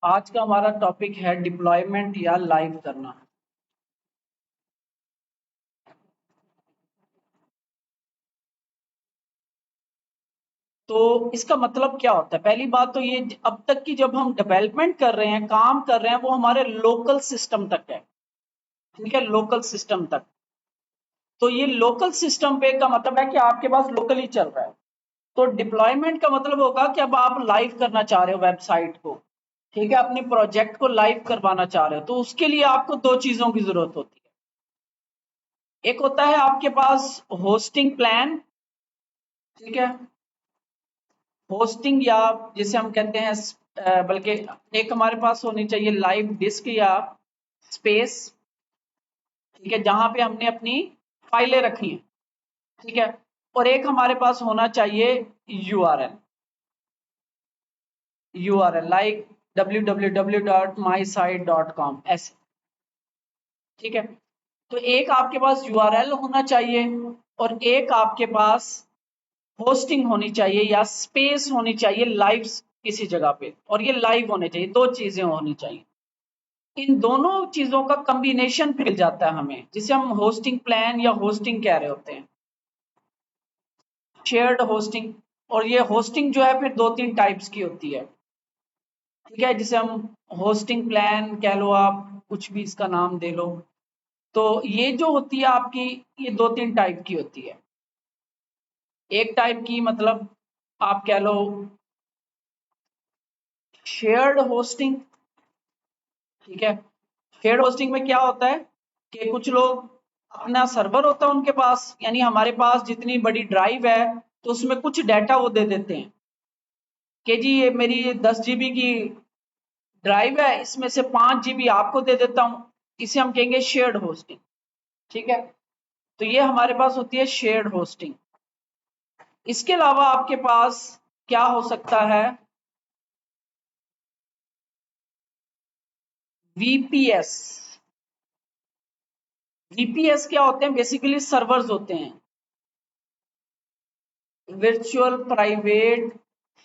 आज का हमारा टॉपिक है डिप्लॉयमेंट या लाइव करना। तो इसका मतलब क्या होता है? पहली बात तो ये अब तक की जब हम डेवलपमेंट कर रहे हैं, काम कर रहे हैं, वो हमारे लोकल सिस्टम तक है। ठीक है, लोकल सिस्टम तक। तो ये लोकल सिस्टम पे का मतलब है कि आपके पास लोकली चल रहा है। तो डिप्लॉयमेंट का मतलब होगा कि अब आप लाइव करना चाह रहे हो वेबसाइट को। ठीक है, अपने प्रोजेक्ट को लाइव करवाना चाह रहे हो, तो उसके लिए आपको दो चीजों की जरूरत होती है। एक होता है आपके पास होस्टिंग प्लान। ठीक है, होस्टिंग या जिसे हम कहते हैं बल्कि एक हमारे पास होनी चाहिए लाइव डिस्क या स्पेस। ठीक है, जहां पे हमने अपनी फाइलें रखी हैं। ठीक है, और एक हमारे पास होना चाहिए यूआरएल। यूआरएल लाइक www.mysite.com ऐसे। ठीक है, तो एक आपके पास यूआरएल होना चाहिए और एक आपके पास होस्टिंग होनी चाहिए या स्पेस होनी चाहिए लाइव किसी जगह पे, और ये लाइव होने चाहिए, दो चीजें होनी चाहिए। इन दोनों चीजों का कॉम्बिनेशन मिल जाता है हमें, जिसे हम होस्टिंग प्लान या होस्टिंग कह रहे होते हैं, शेयर्ड होस्टिंग। और ये होस्टिंग जो है फिर दो तीन टाइप्स की होती है। ठीक है, जिसे हम होस्टिंग प्लान कह लो, आप कुछ भी इसका नाम दे लो। तो ये जो होती है आपकी, ये दो तीन टाइप की होती है। एक टाइप की मतलब आप कह लो शेयर्ड होस्टिंग। ठीक है, शेयर्ड होस्टिंग में क्या होता है कि कुछ लोग अपना सर्वर होता है उनके पास, यानी हमारे पास जितनी बड़ी ड्राइव है तो उसमें कुछ डाटा वो दे देते हैं कि जी ये मेरी 10 GB की ड्राइव है, इसमें से 5 GB आपको दे देता हूं। इसे हम कहेंगे शेयर्ड होस्टिंग। ठीक है, तो ये हमारे पास होती है शेयर्ड होस्टिंग। इसके अलावा आपके पास क्या हो सकता है? वीपीएस। वीपीएस क्या होते हैं? बेसिकली सर्वर्स होते हैं, वर्चुअल प्राइवेट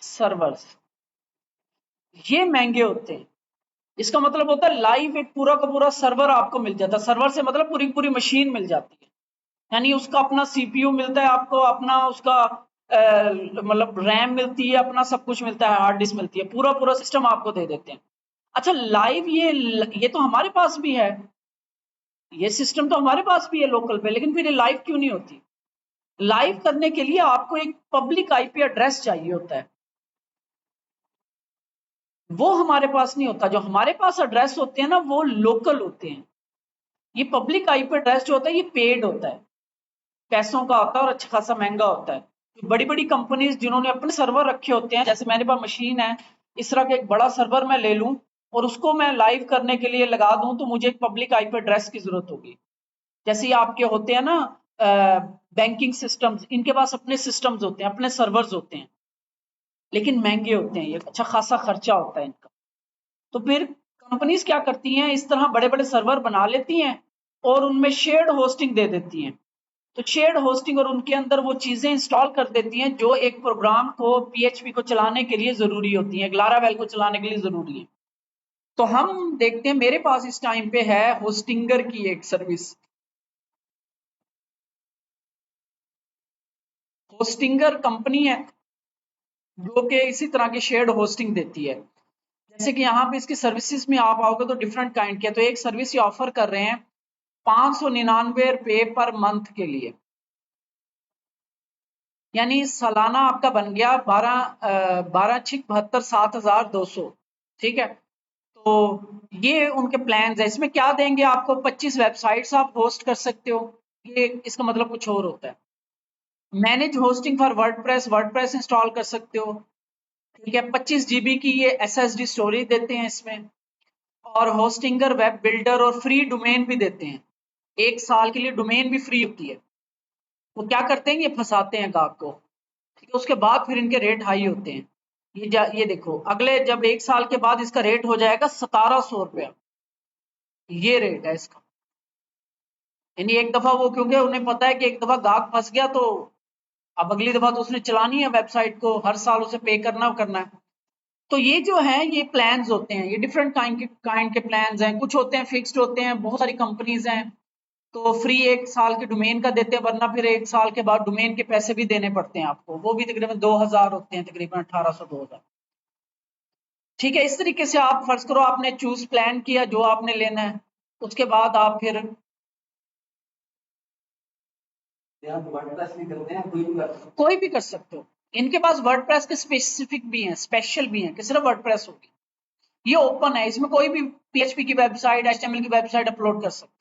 सर्वर्स। ये महंगे होते हैं। इसका मतलब होता है लाइव एक पूरा का पूरा सर्वर आपको मिल जाता है। सर्वर से मतलब पूरी पूरी मशीन मिल जाती है, यानी उसका अपना सीपीयू मिलता है आपको, अपना उसका मतलब रैम मिलती है, अपना सब कुछ मिलता है, हार्ड डिस्क मिलती है, पूरा पूरा सिस्टम आपको दे देते हैं। अच्छा, लाइव ये तो हमारे पास भी है, ये सिस्टम तो हमारे पास भी है लोकल पे, लेकिन फिर ये लाइव क्यों नहीं होती? लाइव करने के लिए आपको एक पब्लिक आईपी एड्रेस चाहिए होता है, वो हमारे पास नहीं होता। जो हमारे पास एड्रेस होते हैं ना, वो लोकल होते हैं। ये पब्लिक आईपी एड्रेस जो होता है ये पेड होता है, पैसों का होता है और अच्छा खासा महंगा होता है। बड़ी बड़ी कंपनीज जिन्होंने अपने सर्वर रखे होते हैं, जैसे मेरे पास मशीन है, इस तरह का एक बड़ा सर्वर मैं ले लूं और उसको मैं लाइव करने के लिए लगा दूं, तो मुझे एक पब्लिक आईपी एड्रेस की जरूरत होगी। जैसे ये आपके होते हैं ना बैंकिंग सिस्टम्स, इनके पास अपने सिस्टम्स होते हैं, अपने सर्वर्स होते हैं, लेकिन महंगे होते हैं, ये अच्छा खासा खर्चा होता है इनका। तो फिर कंपनीज क्या करती हैं, इस तरह बड़े बड़े सर्वर बना लेती हैं और उनमें शेयर्ड होस्टिंग दे देती हैं। तो शेयर्ड होस्टिंग और उनके अंदर वो चीजें इंस्टॉल कर देती हैं जो एक प्रोग्राम को, पीएचपी को चलाने के लिए जरूरी होती हैं, ग्लारावेल को चलाने के लिए जरूरी है। तो हम देखते हैं मेरे पास इस टाइम पे है होस्टिंगर की एक सर्विस। होस्टिंगर कंपनी है जो कि इसी तरह की शेयर्ड होस्टिंग देती है। जैसे कि यहाँ पे इसकी सर्विसेज में आप आओगे तो डिफरेंट काइंड के, तो एक सर्विस ये ऑफर कर रहे हैं 599 रुपए पर मंथ के लिए, यानी सालाना आपका बन गया 12 12 6 72 7,200। ठीक है, तो ये उनके प्लान है। इसमें क्या देंगे आपको? 25 वेबसाइट्स आप होस्ट कर सकते हो, ये इसका मतलब कुछ और होता है। Manage hosting for WordPress, WordPress install कर सकते हो। ठीक है, 25 GB की ये एसएसडी स्टोरेज देते हैं इसमें, और होस्टिंगर वेब बिल्डर और फ्री डोमेन भी देते हैं। 1 साल के लिए डोमेन भी फ्री होती है। वो क्या करते हैं, ये फंसाते हैं गाहक को। ठीक है, उसके बाद फिर इनके रेट हाई होते हैं। ये देखो, अगले जब 1 साल के बाद इसका रेट हो जाएगा 1700 रुपया, ये रेट है इसका। यानी एक दफा वो, क्योंकि उन्हें पता है कि एक दफा गाहक फंस गया तो अब अगली दफा तो उसने चलानी है वेबसाइट को, हर साल उसे पे करना है। तो ये जो है ये प्लान्स होते हैं, ये डिफरेंट काइंड के प्लान्स हैं। कुछ होते हैं फिक्स्ड होते हैं, बहुत सारी कंपनीज हैं तो फ्री 1 साल के डोमेन का देते हैं, वरना फिर 1 साल के बाद डोमेन के पैसे भी देने पड़ते हैं आपको, वो भी तकरीबन 2000 होते हैं, तकरीबन 1800 2000। ठीक है, इस तरीके से आप फर्ज करो आपने चूज प्लान किया जो आपने लेना है, उसके बाद आप फिर कोई भी कर सकते हो। इनके पास वर्डप्रेस के स्पेसिफिक भी हैं, स्पेशल भी हैं कि सिर्फ वर्डप्रेस होगी। ये ओपन है, इसमें कोई भी पीएचपी की वेबसाइट, एचटीएमएल की वेबसाइट अपलोड कर सकते।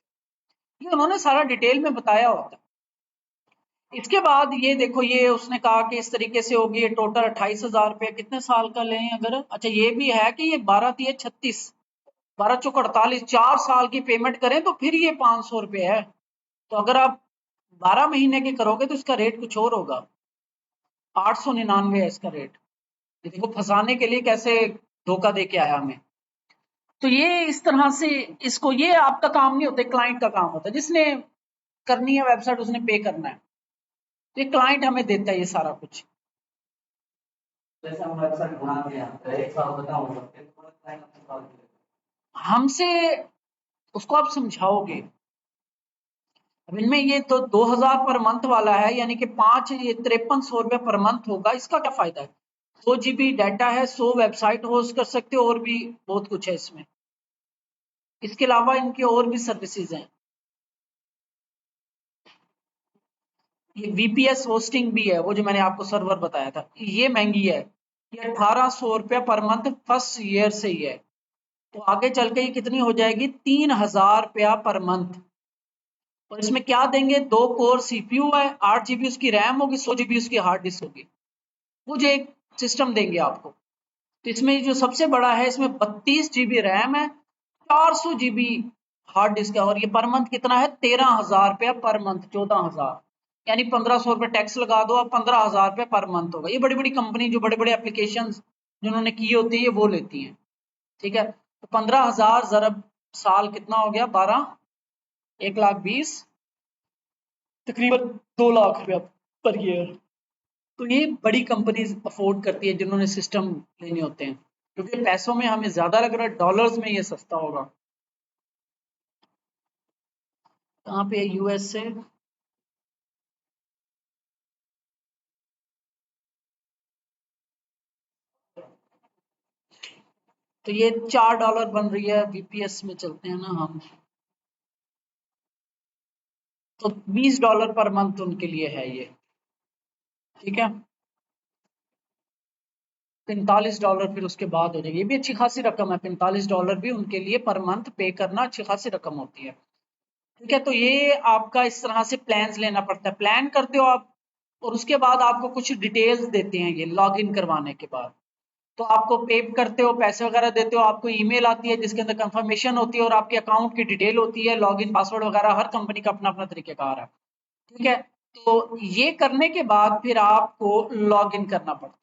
ये उन्होंने सारा डिटेल में बताया होता है। इसके बाद ये देखो, ये उसने कहा कि इस तरीके से होगी, ये टोटल 28,000 रुपये कितने साल का लें अगर, अच्छा ये भी है कि ये 12×3=36, 12×4=48, 4 साल की पेमेंट करें तो फिर ये 500 रुपये है। तो अगर आप 12 महीने के करोगे तो इसका रेट कुछ और होगा, 899 है इसका रेट। ये देखो फंसाने के लिए कैसे धोखा दे के आया हमें। तो ये इस तरह से इसको, ये आपका काम नहीं होता, क्लाइंट का काम होता है, जिसने करनी है वेबसाइट उसने पे करना है। तो ये क्लाइंट हमें देता है ये सारा कुछ। जैसे हम वेबसाइट बनाते हैं 1 साल बताओ, हमसे उसको आप समझाओगे। अब इनमें ये तो 2000 पर मंथ वाला है, यानी कि 5300 रुपये पर मंथ होगा। इसका क्या फायदा है? 100 GB डाटा है, 100 वेबसाइट होस्ट कर सकते हो, और भी बहुत कुछ है इसमें। इसके अलावा इनकी और भी सर्विसेज हैं। ये VPS होस्टिंग भी है, वो जो मैंने आपको सर्वर बताया था, ये महंगी है। ये 1800 रुपया पर मंथ फर्स्ट ईयर से ही है। तो आगे चल के ये कितनी हो जाएगी? 3000 रुपया पर मंथ। और इसमें क्या देंगे? 2 कोर CPU है, 8 GB उसकी रैम होगी, 100 GB उसकी हार्ड डिस्क होगी। वो जो एक सिस्टम देंगे आपको। तो इसमें जो सबसे बड़ा है, इसमें 32 GB रैम है, 400 GB हार्ड डिस्क है, और ये पर मंथ कितना है? 13,000 रुपया पर मंथ, 14,000, यानी 1500 रुपये टैक्स लगा दो, अब 15,000 रुपये पर मंथ होगा। ये बड़ी बड़ी कंपनी जो बड़े बड़े एप्लीकेशन जिन्होंने की होती है, ये वो लेती हैं। ठीक है, तो 15,000 ज़रब साल कितना हो गया? 12, 1,20,000, तकरीबन 2 लाख रुपया पर ईयर। तो ये बड़ी कंपनीज अफोर्ड करती है जिन्होंने सिस्टम लेने होते हैं, क्योंकि पैसों में हमें ज्यादा लग रहा है, डॉलर्स में ये सस्ता होगा। कहाँ पे? यूएस से। तो ये $4 बन रही है, VPS में चलते हैं ना हम, तो $20 पर मंथ उनके लिए है ये। ठीक है, $45 फिर उसके बाद हो जाएगी। ये भी अच्छी खासी रकम है, $45 भी उनके लिए पर मंथ पे करना अच्छी खासी रकम होती है। ठीक है, तो ये आपका इस तरह से प्लान्स लेना पड़ता है। प्लान करते हो आप, और उसके बाद आपको कुछ डिटेल्स देते हैं ये लॉगिन करवाने के बाद। तो आपको पे करते हो, पैसे वगैरह देते हो, आपको ईमेल आती है जिसके अंदर कंफर्मेशन होती है और आपके अकाउंट की डिटेल होती है, लॉगिन पासवर्ड वगैरह। हर कंपनी का अपना अपना तरीकेकार है। ठीक है, तो ये करने के बाद फिर आपको लॉगिन करना पड़ता है।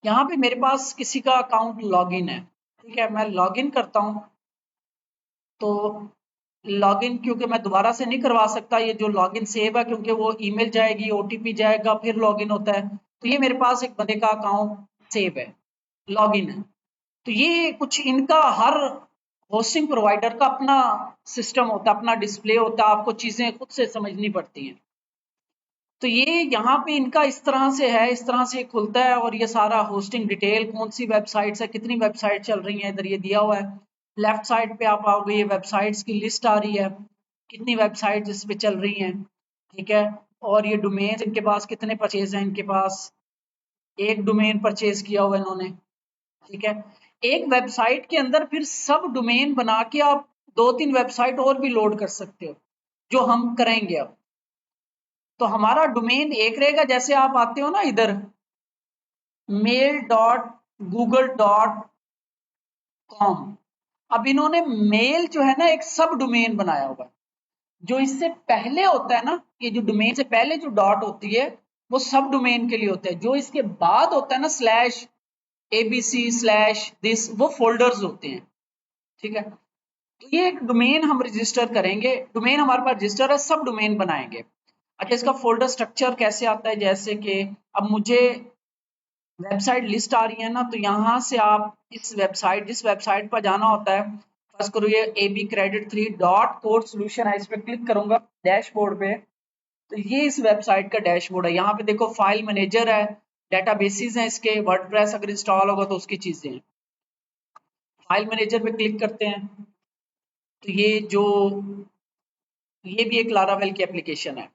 यहाँ पे मेरे पास किसी का अकाउंट लॉगिन है। ठीक है, मैं लॉगिन करता हूँ। तो लॉगिन क्योंकि मैं दोबारा से नहीं करवा सकता, ये जो लॉगिन सेव है, क्योंकि वो ईमेल जाएगी, ओटीपी जाएगा, फिर लॉगिन होता है। तो ये मेरे पास एक बंदे का अकाउंट सेव है, लॉगिन है। तो ये कुछ इनका हर होस्टिंग प्रोवाइडर का अपना सिस्टम होता है, अपना डिस्प्ले होता है, आपको चीजें खुद से समझनी पड़ती हैं। तो ये यहाँ पे इनका इस तरह से है, इस तरह से खुलता है, और ये सारा होस्टिंग डिटेल, कौन सी वेबसाइट्स है, कितनी वेबसाइट चल रही है, इधर ये दिया हुआ है। लेफ्ट साइड पे आप आओगे, ये वेबसाइट्स की लिस्ट आ रही है, कितनी वेबसाइट इस पे चल रही हैं। ठीक है, और ये डोमेन इनके पास कितने परचेज हैं, इनके पास एक डोमेन परचेज किया हुआ इन्होंने। ठीक है, एक वेबसाइट के अंदर फिर सब डोमेन बना के आप 2-3 वेबसाइट और भी लोड कर सकते हो, जो हम करेंगे अब। तो हमारा डोमेन एक रहेगा, जैसे आप आते हो ना इधर mail.google.com, अब इन्होंने मेल जो है ना एक सब डोमेन बनाया हुआ है। जो इससे पहले होता है ना, ये जो डोमेन से पहले जो डॉट होती है वो सब डोमेन के लिए होता है। जो इसके बाद होता है ना स्लैश ABC स्लैश दिस, वो फोल्डर्स होते हैं। ठीक है, तो ये एक डोमेन हम रजिस्टर करेंगे, डोमेन हमारे पास रजिस्टर है, सब डोमेन बनाएंगे। अच्छा, इसका फोल्डर स्ट्रक्चर कैसे आता है, जैसे कि अब मुझे वेबसाइट लिस्ट आ रही है ना, तो यहाँ से आप इस वेबसाइट, जिस वेबसाइट पर जाना होता है, फर्स्ट करो ये AB Credit 3 dot code solution है, इस पर क्लिक करूंगा डैशबोर्ड पे, तो ये इस वेबसाइट का डैशबोर्ड है। यहाँ पे देखो फाइल मैनेजर है, डेटाबेसेस हैं इसके, वर्डप्रेस अगर इंस्टॉल होगा तो उसकी चीजें हैं। फाइल मैनेजर पे क्लिक करते हैं तो ये भी एक लारावेल की एप्लीकेशन है।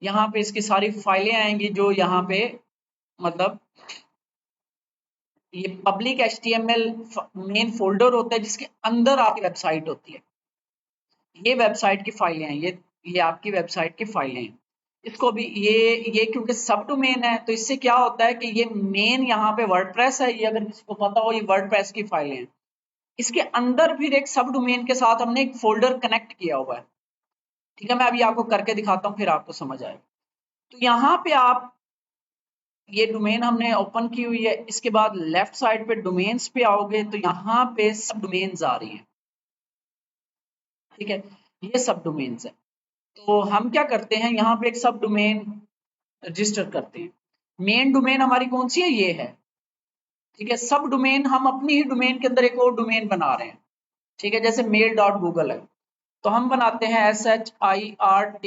यहाँ पे इसकी सारी फाइलें आएंगी जो यहाँ पे मतलब ये पब्लिक HTML मेन फोल्डर होता है जिसके अंदर आपकी वेबसाइट होती है। ये वेबसाइट की फाइलें हैं, ये आपकी वेबसाइट की फाइलें हैं। इसको भी ये क्योंकि सब डोमेन है तो इससे क्या होता है कि ये मेन यहाँ पे वर्डप्रेस है, ये अगर किसी को पता हो ये वर्डप्रेस की फाइलें हैं। इसके अंदर फिर एक सब डोमेन के साथ हमने एक फोल्डर कनेक्ट किया हुआ है। ठीक है, मैं अभी आपको करके दिखाता हूँ फिर आपको समझ आएगा। तो यहाँ पे आप ये डोमेन हमने ओपन की हुई है, इसके बाद लेफ्ट साइड पे डोमेन्स पे आओगे तो यहाँ पे सब डोमेन्स आ रही हैं। ठीक है, ये सब डोमेन्स है। तो हम क्या करते हैं, यहाँ पे एक सब डोमेन रजिस्टर करते हैं। मेन डोमेन हमारी कौन सी है, ये है। ठीक है, सब डोमेन हम अपनी ही डोमेन के अंदर एक और डोमेन बना रहे हैं। ठीक है, जैसे mail.google है तो हम बनाते हैं SHIRT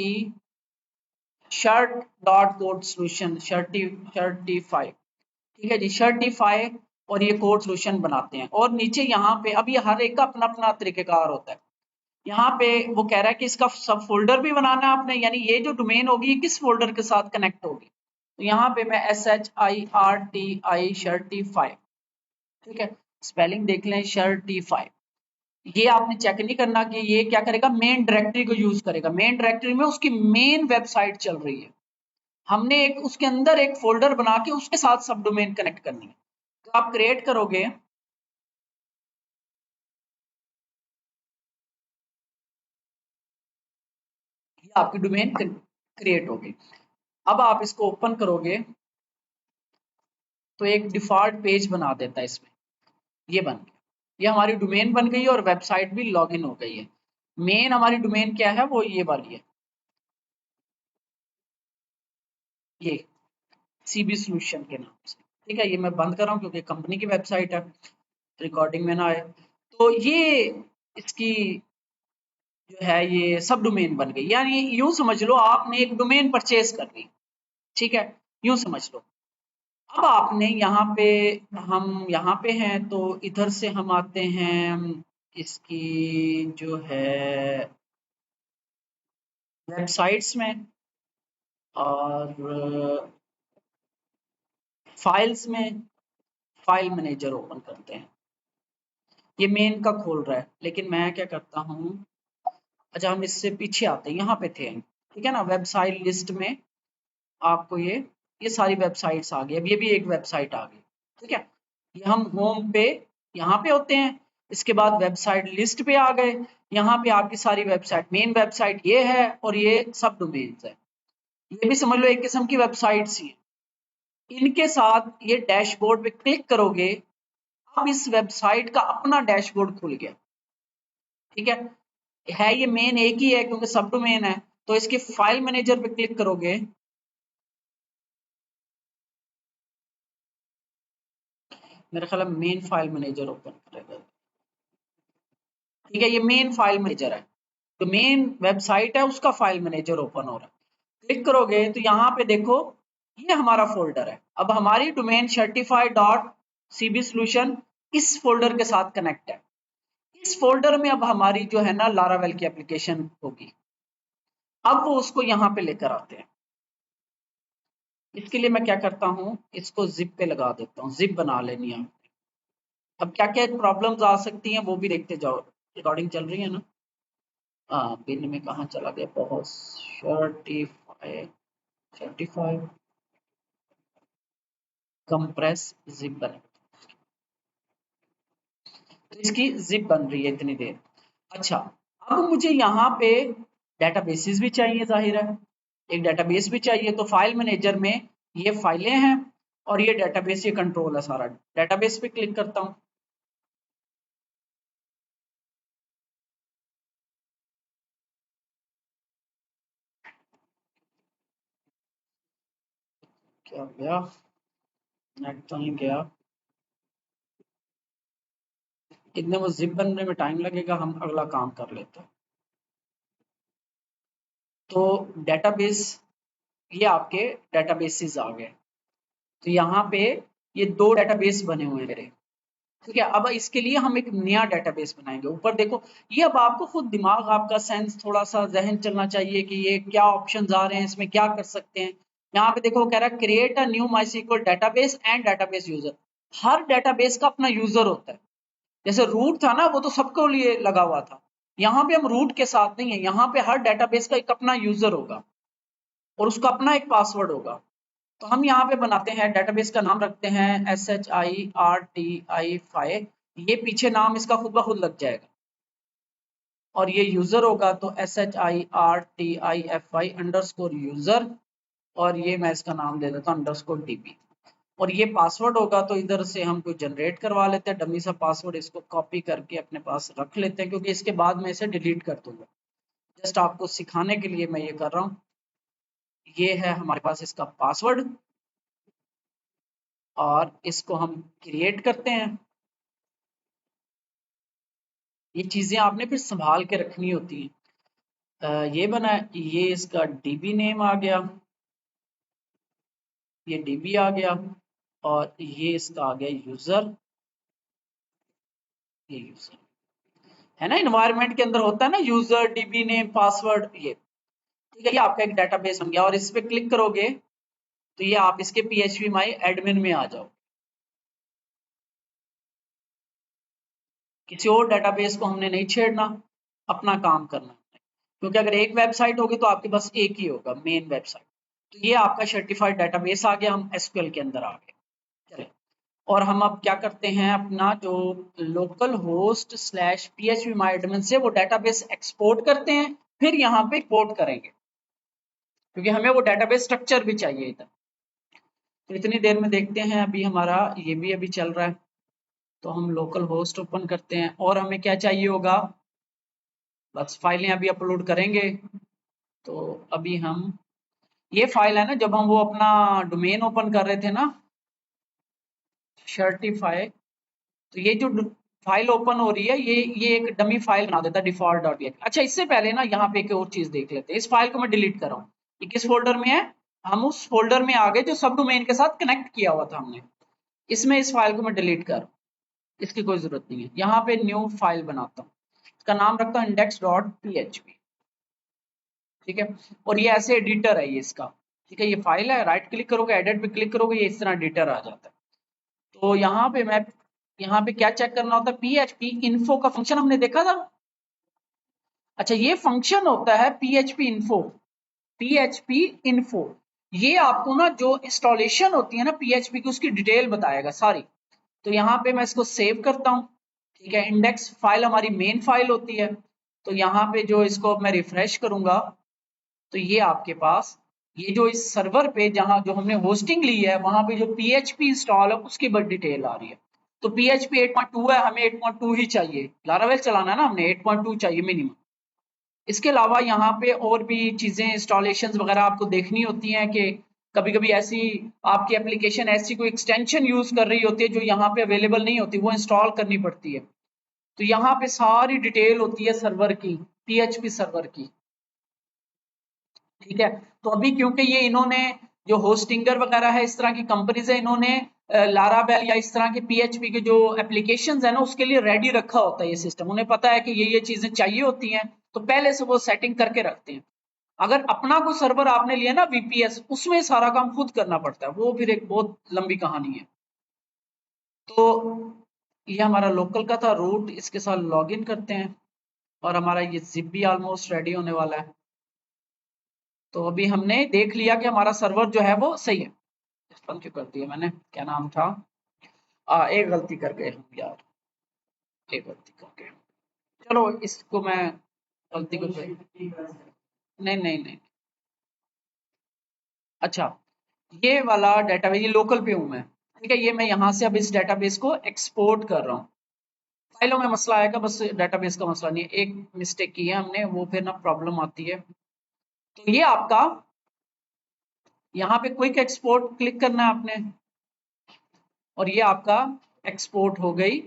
shirt dot code solution shirtify. ठीक है जी, शर्टिफाई, और ये कोड सोल्यूशन बनाते हैं। और नीचे यहाँ पे अब ये हर एक का अपना अपना तरीकेकार होता है। यहाँ पे वो कह रहा है कि इसका सब फोल्डर भी बनाना है आपने, यानी ये जो डोमेन होगी ये किस फोल्डर के साथ कनेक्ट होगी। तो यहाँ पे मैं SHIRTI शर्टिफाई, ठीक है, स्पेलिंग देख लें शर्टिफाई, ये आपने चेक नहीं करना कि ये क्या करेगा, मेन डायरेक्टरी को यूज करेगा। मेन डायरेक्टरी में उसकी मेन वेबसाइट चल रही है, हमने एक उसके अंदर एक फोल्डर बना के उसके साथ सब डोमेन कनेक्ट करनी है। तो आप क्रिएट करोगे, ये आपकी डोमेन क्रिएट होगी। अब आप इसको ओपन करोगे तो एक डिफॉल्ट पेज बना देता है इसमें, ये बन गया, ये हमारी डोमेन बन गई है और वेबसाइट भी लॉगिन हो गई है। मेन हमारी डोमेन क्या है, वो ये वाली है, ये CB सोल्यूशन के नाम से। ठीक है, ये मैं बंद कर रहा हूँ क्योंकि कंपनी की वेबसाइट है, रिकॉर्डिंग में ना आए। तो ये इसकी जो है ये सब डोमेन बन गई, यानी यूं समझ लो आपने एक डोमेन परचेज कर ली। ठीक है, यूं समझ लो। अब आपने यहाँ पे, हम यहाँ पे हैं तो इधर से हम आते हैं इसकी जो है वेबसाइट्स में, और फाइल्स में फाइल मैनेजर ओपन करते हैं। ये मेन का खोल रहा है, लेकिन मैं क्या करता हूँ, अच्छा हम इससे पीछे आते हैं, यहाँ पे थे। ठीक है ना, वेबसाइट लिस्ट में आपको ये सारी वेबसाइट्स आ गई। अब ये भी एक वेबसाइट आ गई। ठीक है, ये हम होम पे यहाँ पे होते हैं, इसके बाद वेबसाइट लिस्ट पे आ गए, यहाँ पे आपकी सारी वेबसाइट, मेन वेबसाइट ये है और ये सब डोमेन्स है। ये भी समझ लो एक किस्म की वेबसाइट्स ही है। इनके साथ ये डैशबोर्ड पे क्लिक करोगे, अब इस वेबसाइट का अपना डैशबोर्ड खुल गया। ठीक है ये मेन एक ही है क्योंकि सब डोमेन है। तो इसके फाइल मैनेजर पे क्लिक करोगे, मेरा ख्याल है मेन फाइल मैनेजर ओपन करेगा। ठीक है, ये मेन फाइल मैनेजर है, तो मेन वेबसाइट है उसका फाइल मैनेजर ओपन हो रहा है। क्लिक करोगे तो यहाँ पे देखो ये हमारा फोल्डर है। अब हमारी domain certified dot CB solution इस फोल्डर के साथ कनेक्ट है। इस फोल्डर में अब हमारी जो है ना लारावेल की एप्लीकेशन होगी। अब वो उसको यहाँ पे लेकर आते हैं। इसके लिए मैं क्या करता हूँ, इसको जिप पे लगा देता हूँ, जिप बना लेनी है। अब क्या क्या प्रॉब्लम्स आ सकती हैं वो भी देखते जाओ, रिकॉर्डिंग चल रही है ना। हाँ, पिन में कहाँ चला गया, बहुत सर्टिफाई सर्टिफाई कंप्रेस जिप बने, तो इसकी जिप बन रही है इतनी देर। अच्छा, अब मुझे यहाँ पे डेटाबेसेस भी चाहिए, जाहिर है एक डेटाबेस भी चाहिए। तो फाइल मैनेजर में ये फाइलें हैं और ये डेटाबेस, ये कंट्रोल है सारा। डेटाबेस पे क्लिक करता हूँ, क्या गया, नेट तो नहीं गया। इतने वो जिप बनने में टाइम लगेगा, हम अगला काम कर लेते हैं। तो डेटाबेस, ये आपके डेटाबेसेस आ गए। तो यहाँ पे ये 2 डेटाबेस बने हुए हैं मेरे, ठीक है। अब इसके लिए हम एक नया डेटाबेस बनाएंगे। ऊपर देखो, ये अब आपको खुद दिमाग, आपका सेंस, थोड़ा सा जहन चलना चाहिए कि ये क्या ऑप्शंस आ रहे हैं, इसमें क्या कर सकते हैं। यहाँ पे देखो कह रहा है create a new MySQL database and database user. हर डेटाबेस का अपना यूजर होता है। जैसे रूट था ना, वो तो सबको लिए लगा हुआ था। यहाँ पे हम रूट के साथ नहीं है, यहाँ पे हर डेटाबेस का एक अपना यूजर होगा और उसका अपना एक पासवर्ड होगा। तो हम यहाँ पे बनाते हैं, डेटाबेस का नाम रखते हैं SHIRTI5। ये पीछे नाम इसका खुद ब खुद लग जाएगा। और ये यूजर होगा तो SHIRTIFI_यूजर। और ये मैं इसका नाम दे देता हूँ _DB। और ये पासवर्ड होगा तो इधर से हम कोई जनरेट करवा लेते हैं डमी सा पासवर्ड, इसको कॉपी करके अपने पास रख लेते हैं, क्योंकि इसके बाद मैं इसे डिलीट कर दूंगा। जस्ट आपको सिखाने के लिए मैं ये कर रहा हूँ। ये है हमारे पास इसका पासवर्ड, और इसको हम क्रिएट करते हैं। ये चीजें आपने फिर संभाल के रखनी होती हैं। ये बना, ये इसका डीबी नेम आ गया, ये डीबी आ गया, और ये इसका आ गया यूजर। ये यूजर है ना, इन्वायरमेंट के अंदर होता है ना यूजर, डीबी नेम, पासवर्ड, ये ठीक है। ये आपका एक डेटाबेस बन गया, और इस पे क्लिक करोगे तो ये आप इसके PHP माई एडमिन में आ जाओ। किसी और डेटाबेस को हमने नहीं छेड़ना, अपना काम करना है। क्योंकि अगर एक वेबसाइट होगी तो आपके पास एक ही होगा, मेन वेबसाइट। तो ये आपका सर्टिफाइड डेटाबेस आ गया, हम SQL के अंदर आ गए। चले, और हम अब क्या करते हैं, अपना जो लोकल होस्ट स्लैश PHP माई एडमिन से वो डेटाबेस एक्सपोर्ट करते हैं, फिर यहाँ पे पोर्ट करेंगे, क्योंकि हमें वो डेटाबेस स्ट्रक्चर भी चाहिए इधर। तो इतनी देर में देखते हैं, अभी हमारा ये भी अभी चल रहा है। तो हम लोकल होस्ट ओपन करते हैं, और हमें क्या चाहिए होगा, बस फाइलें अभी अपलोड करेंगे। तो अभी हम, ये फाइल है ना, जब हम वो अपना डोमेन ओपन कर रहे थे ना, सर्टिफाई, तो ये जो फाइल ओपन हो रही है, ये एक डमी फाइल बना देता है default.exe। अच्छा, इससे पहले ना यहाँ पे एक और चीज देख लेते हैं। इस फाइल को मैं डिलीट कर रहा हूँ। ये किस फोल्डर में है, हम उस फोल्डर में आ गए जो सब डोमेन के साथ कनेक्ट किया हुआ था हमने। इसमें इस फाइल को मैं डिलीट कर रहा हूँ, इसकी कोई जरूरत नहीं है। यहाँ पे न्यू फाइल बनाता हूँ, इसका नाम रखता हूँ index.php, ठीक है। और ये ऐसे एडिटर है ये इसका, ठीक है। ये फाइल है, राइट क्लिक करोगे, एडिट पे क्लिक करोगे, ये इस तरह एडिटर आ जाता है। तो यहाँ पे मैं, यहाँ पे क्या चेक करना होता है, PHP info का फंक्शन हमने देखा था। अच्छा, ये फंक्शन होता है PHP info। ये आपको ना जो इंस्टॉलेशन होती है ना PHP की, उसकी डिटेल बताएगा सारी। तो यहाँ पे मैं इसको सेव करता हूँ, ठीक है। इंडेक्स फाइल हमारी मेन फाइल होती है। तो यहाँ पे जो इसको मैं रिफ्रेश करूंगा, तो ये आपके पास, ये जो इस सर्वर पे जहां जो हमने होस्टिंग ली है, वहां पे जो PHP इंस्टॉल है उसकी बड़ी डिटेल आ रही है। तो PHP 8.2 है, हमें 8.2 ही चाहिए, लारावेल चलाना है ना हमने, 8.2 चाहिए मिनिमम। इसके अलावा यहाँ पे और भी चीजें, इंस्टॉलेशन वगैरह आपको देखनी होती हैं कि कभी कभी ऐसी आपकी एप्लीकेशन ऐसी कोई एक्सटेंशन यूज कर रही होती है जो यहाँ पे अवेलेबल नहीं होती, वो इंस्टॉल करनी पड़ती है। तो यहाँ पे सारी डिटेल होती है सर्वर की, PHP सर्वर की, ठीक है। तो अभी क्योंकि ये इन्होंने जो होस्टिंगर वगैरह है, इस तरह की कंपनीज है, इन्होंने लारावेल या इस तरह के PHP के जो एप्लीकेशंस है ना, उसके लिए रेडी रखा होता है ये सिस्टम। उन्हें पता है कि ये चीजें चाहिए होती हैं, तो पहले से वो सेटिंग करके रखते हैं। अगर अपना कोई सर्वर आपने लिया ना VPS, उसमें सारा काम खुद करना पड़ता है, वो फिर एक बहुत लंबी कहानी है। तो ये हमारा लोकल का था रूट, इसके साथ लॉगिन करते हैं, और हमारा ये जिप भी ऑलमोस्ट रेडी होने वाला है। तो अभी हमने देख लिया कि हमारा सर्वर जो है वो सही है। बंद क्यों कर दिया मैंने, क्या नाम था, एक गलती कर गए हम यार, एक गलती करके। चलो इसको मैं गलती को, नहीं नहीं नहीं, अच्छा, ये वाला डेटाबेस, ये लोकल पे हूँ मैं, ठीक है। ये मैं यहाँ से अब इस डेटाबेस को एक्सपोर्ट कर रहा हूँ। फाइलों में मसला आएगा, बस डेटाबेस का मसला नहीं है। एक मिस्टेक की है हमने, वो फिर ना प्रॉब्लम आती है। तो ये आपका, यहाँ पे क्विक एक्सपोर्ट क्लिक करना है आपने, और ये आपका एक्सपोर्ट हो गई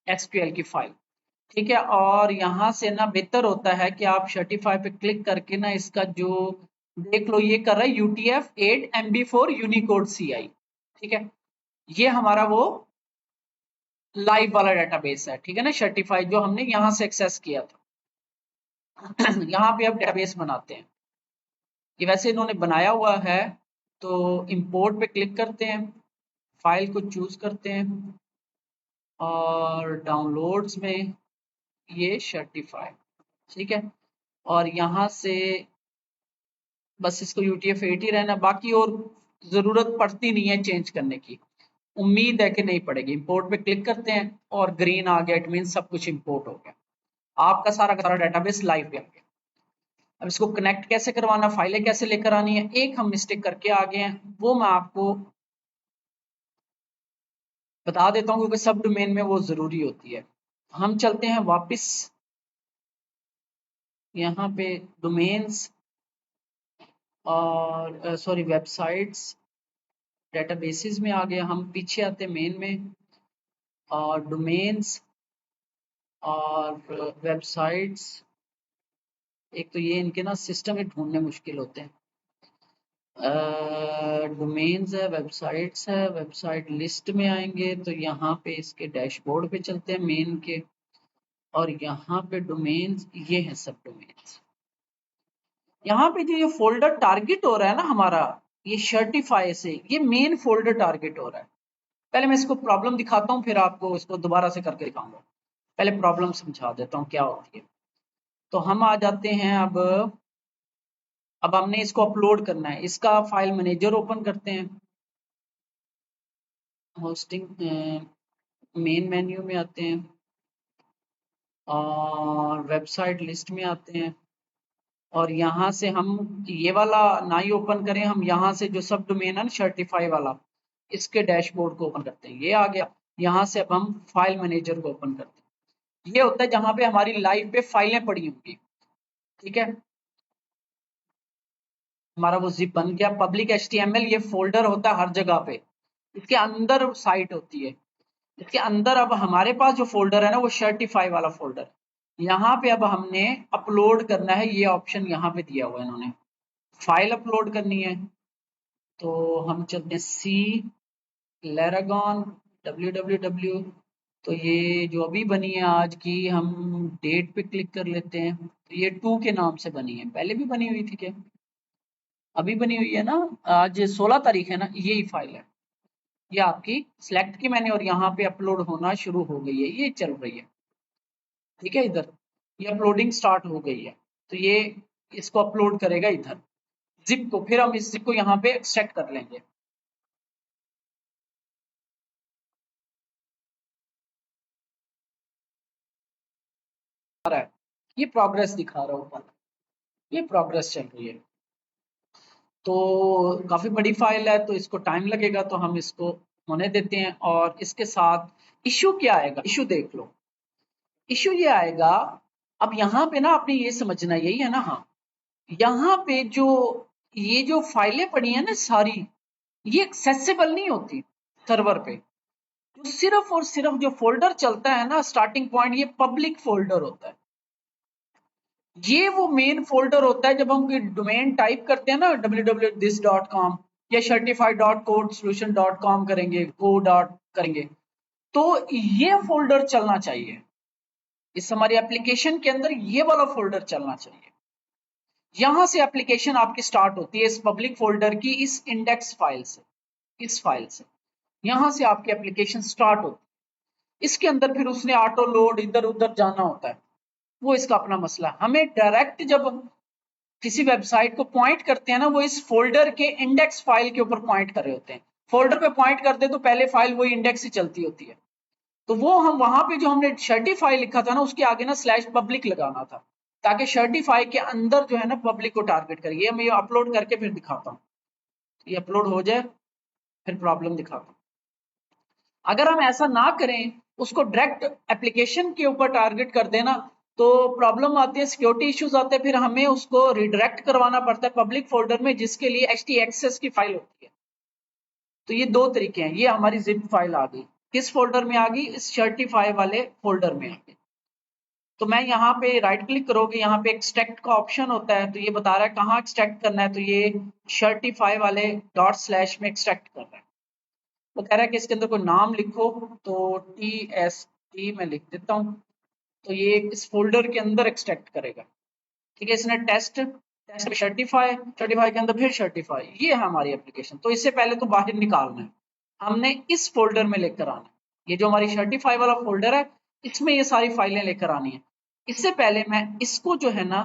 SQL की फाइल। ठीक है, और यहाँ से ना बेहतर होता है कि आप सर्टिफाई पे क्लिक करके ना इसका जो देख लो, ये कर रहा है UTF-8 MB4 यूनिकोड CI। ठीक है, ये हमारा वो लाइव वाला डेटाबेस है। ठीक है ना, सर्टिफाइड जो हमने यहाँ से एक्सेस किया था। यहाँ पे अब डेटाबेस बनाते हैं, ये वैसे इन्होंने बनाया हुआ है। तो इंपोर्ट पे क्लिक करते हैं, फाइल को चूज करते हैं, और डाउनलोड्स में ये सर्टिफाई। ठीक है, और यहाँ से बस इसको UTF-8 ही रहना, बाकी और जरूरत पड़ती नहीं है चेंज करने की, उम्मीद है कि नहीं पड़ेगी। इंपोर्ट पे क्लिक करते हैं और ग्रीन आ गया, इट मीन सब कुछ इंपोर्ट हो गया, आपका सारा का सारा डेटाबेस लाइव पे आ गया। अब इसको कनेक्ट कैसे करवाना, फाइलें कैसे लेकर आनी है, एक हम मिस्टेक करके आ गए हैं, वो मैं आपको बता देता हूँ क्योंकि सब डोमेन में वो जरूरी होती है। हम चलते हैं वापस यहाँ पे डोमेन्स और सॉरी वेबसाइट्स डेटाबेसेस में आ गए, हम पीछे आते हैं मेन में, और डोमेन्स और वेबसाइट्स। एक तो ये इनके ना सिस्टम में ढूंढने मुश्किल होते हैं। डोमेन्स है, वेबसाइट्स है, वेबसाइट लिस्ट में आएंगे तो यहाँ पे इसके डैशबोर्ड पे चलते हैं मेन के, और यहाँ पे डोमेन्स, ये है सब डोमेन्स। यहाँ पे जो ये फोल्डर टारगेट हो रहा है ना हमारा, ये सर्टिफाई से ये मेन फोल्डर टारगेट हो रहा है। पहले मैं इसको प्रॉब्लम दिखाता हूँ, फिर आपको इसको दोबारा से करके दिखाऊंगा। पहले प्रॉब्लम समझा देता हूँ क्या होती है। तो हम आ जाते हैं अब हमने इसको अपलोड करना है, इसका फाइल मैनेजर ओपन करते हैं, होस्टिंग मेन मेन्यू में आते हैं और वेबसाइट लिस्ट में आते हैं, और यहाँ से हम ये वाला ना ही ओपन करें, हम यहाँ से जो सब डोमेन है सर्टिफाई वाला, इसके डैशबोर्ड को ओपन करते हैं, ये आ गया। यहाँ से अब हम फाइल मैनेजर को ओपन करते हैं, ये होता है जहाँ पे हमारी लाइव पे फाइलें पड़ी होंगी। ठीक है, हमारा वो जिप बन गया, पब्लिक HTML ये फोल्डर होता है हर जगह पे, इसके अंदर साइट होती है, इसके अंदर अब हमारे पास जो फोल्डर है ना वो सर्टिफाई वाला फोल्डर। यहाँ पे अब हमने अपलोड करना है, ये ऑप्शन यहाँ पे दिया हुआ है इन्होंने, फाइल अपलोड करनी है। तो हम चलते हैं सी लैरागॉन www, तो ये जो अभी बनी है आज की, हम डेट पे क्लिक कर लेते हैं, तो ये 2 के नाम से बनी है, पहले भी बनी हुई थी क्या, अभी बनी हुई है ना, आज 16 तारीख है ना, यही फाइल है, ये आपकी सिलेक्ट की मैंने और यहाँ पे अपलोड होना शुरू हो गई है, ये चल रही है। ठीक है, इधर ये अपलोडिंग स्टार्ट हो गई है, तो ये इसको अपलोड करेगा इधर जिप को, फिर हम इस जिप को यहाँ पे एक्सट्रैक्ट कर लेंगे। आ रहा है, ये प्रोग्रेस दिखा रहा हूँ, ये प्रोग्रेस चल रही है। तो काफी बड़ी फाइल है तो इसको टाइम लगेगा, तो हम इसको होने देते हैं। और इसके साथ इशू क्या आएगा, इशू देख लो, इशू ये आएगा, अब यहाँ पे ना आपने ये समझना, यही है ना, हाँ, यहाँ पे जो ये जो फाइलें पड़ी है ना सारी, ये एक्सेसिबल नहीं होती सर्वर पे, तो सिर्फ और सिर्फ जो फोल्डर चलता है ना स्टार्टिंग पॉइंट, ये पब्लिक फोल्डर होता है, ये वो मेन फोल्डर होता है। जब हम डोमेन टाइप करते हैं ना www.this.com या certified.codesolution.com करेंगे, go डॉट करेंगे, तो ये फोल्डर चलना चाहिए, इस हमारी एप्लीकेशन के अंदर ये वाला फोल्डर चलना चाहिए। यहां से एप्लीकेशन आपकी स्टार्ट होती है, इस पब्लिक फोल्डर की, इस इंडेक्स फाइल से, इस फाइल से यहां से आपकी एप्लीकेशन स्टार्ट होती है। इसके अंदर फिर उसने ऑटो लोड इधर उधर जाना होता है, वो इसका अपना मसला है। हमें डायरेक्ट जब किसी वेबसाइट को पॉइंट करते हैं ना, वो इस फोल्डर के इंडेक्स फाइल के ऊपर पॉइंट कर रहे होते हैं, फोल्डर पे पॉइंट करते तो पहले फाइल वही इंडेक्स से चलती होती है, तो वो हम वहां पे जो हमने सर्टिफाई लिखा था ना उसके आगे ना स्लैश पब्लिक लगाना था, ताकि सर्टिफाई के अंदर जो है ना पब्लिक को टारगेट करिए। मैं ये अपलोड करके फिर दिखाता हूँ, ये अपलोड हो जाए फिर प्रॉब्लम दिखाता हूँ। अगर हम ऐसा ना करें, उसको डायरेक्ट एप्लीकेशन के ऊपर टारगेट कर देना, तो प्रॉब्लम आती है, सिक्योरिटी इश्यूज आते हैं, फिर हमें उसको रिडायरेक्ट करवाना पड़ता है पब्लिक फोल्डर में, जिसके लिए htaccess की फाइल होती है। तो ये दो तरीके हैं। ये हमारी जिप फाइल आ गई, किस फोल्डर में आ गई, इस सर्टिफाई वाले फोल्डर में आ गई। तो मैं यहाँ पे राइट क्लिक करोगे, यहाँ पे एक्सट्रैक्ट का ऑप्शन होता है, तो ये बता रहा है कहाँ एक्सट्रैक्ट करना है, तो ये सर्टिफाई वाले डॉट स्लैश में एक्सट्रैक्ट कर रहा है। वो कह रहा है कि इसके अंदर कोई नाम लिखो, तो TST मैं लिख देता हूँ, तो ये इस फोल्डर के अंदर एक्सट्रैक्ट करेगा। ठीक है, इसने टेस्ट में सर्टिफाई, सर्टिफाई के अंदर फिर सर्टिफाई, ये है हमारी एप्लीकेशन। तो इससे पहले तो बाहर निकालना है, हमने इस फोल्डर में लेकर आना है। ये जो हमारी सर्टिफाई वाला फोल्डर है, इसमें ये सारी फाइलें लेकर आनी है। इससे पहले मैं इसको जो है ना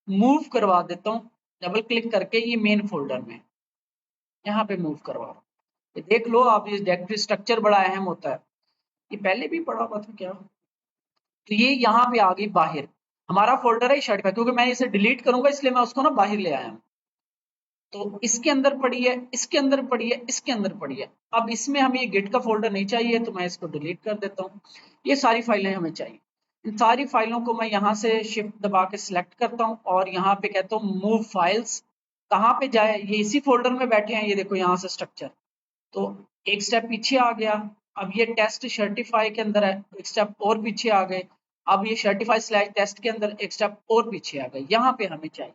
मूव करवा देता हूँ, डबल क्लिक करके ये मेन फोल्डर में यहाँ पे मूव करवा रहा हूँ। ये देख लो आप, ये डायरेक्टरी स्ट्रक्चर बड़ा अहम होता है, ये पहले भी पढ़ा हुआ था क्या। तो ये यहाँ पे आ गई बाहर, हमारा फोल्डर है सर्टिफाई, क्योंकि मैं इसे डिलीट करूंगा इसलिए मैं उसको ना बाहर ले आया हूँ। तो इसके अंदर पड़ी है, इसके अंदर पड़ी है, इसके अंदर पड़ी है। अब इसमें हमें ये गिट का फोल्डर नहीं चाहिए, तो मैं इसको डिलीट कर देता हूँ। ये सारी फाइलें हमें चाहिए, इन सारी फाइलों को मैं यहाँ से शिफ्ट दबा के सिलेक्ट करता हूँ और यहाँ पे कहता हूँ मूव फाइल्स। कहाँ पे जाए, ये इसी फोल्डर में बैठे हैं, ये देखो यहाँ से स्ट्रक्चर। तो एक स्टेप पीछे आ गया, अब ये टेस्ट सर्टिफाई के अंदर है, एक स्टेप और पीछे आ गए। अब ये सर्टिफाई स्लैश टेस्ट के अंदर एक स्टेप और पीछे आ गए, यहाँ पे हमें चाहिए,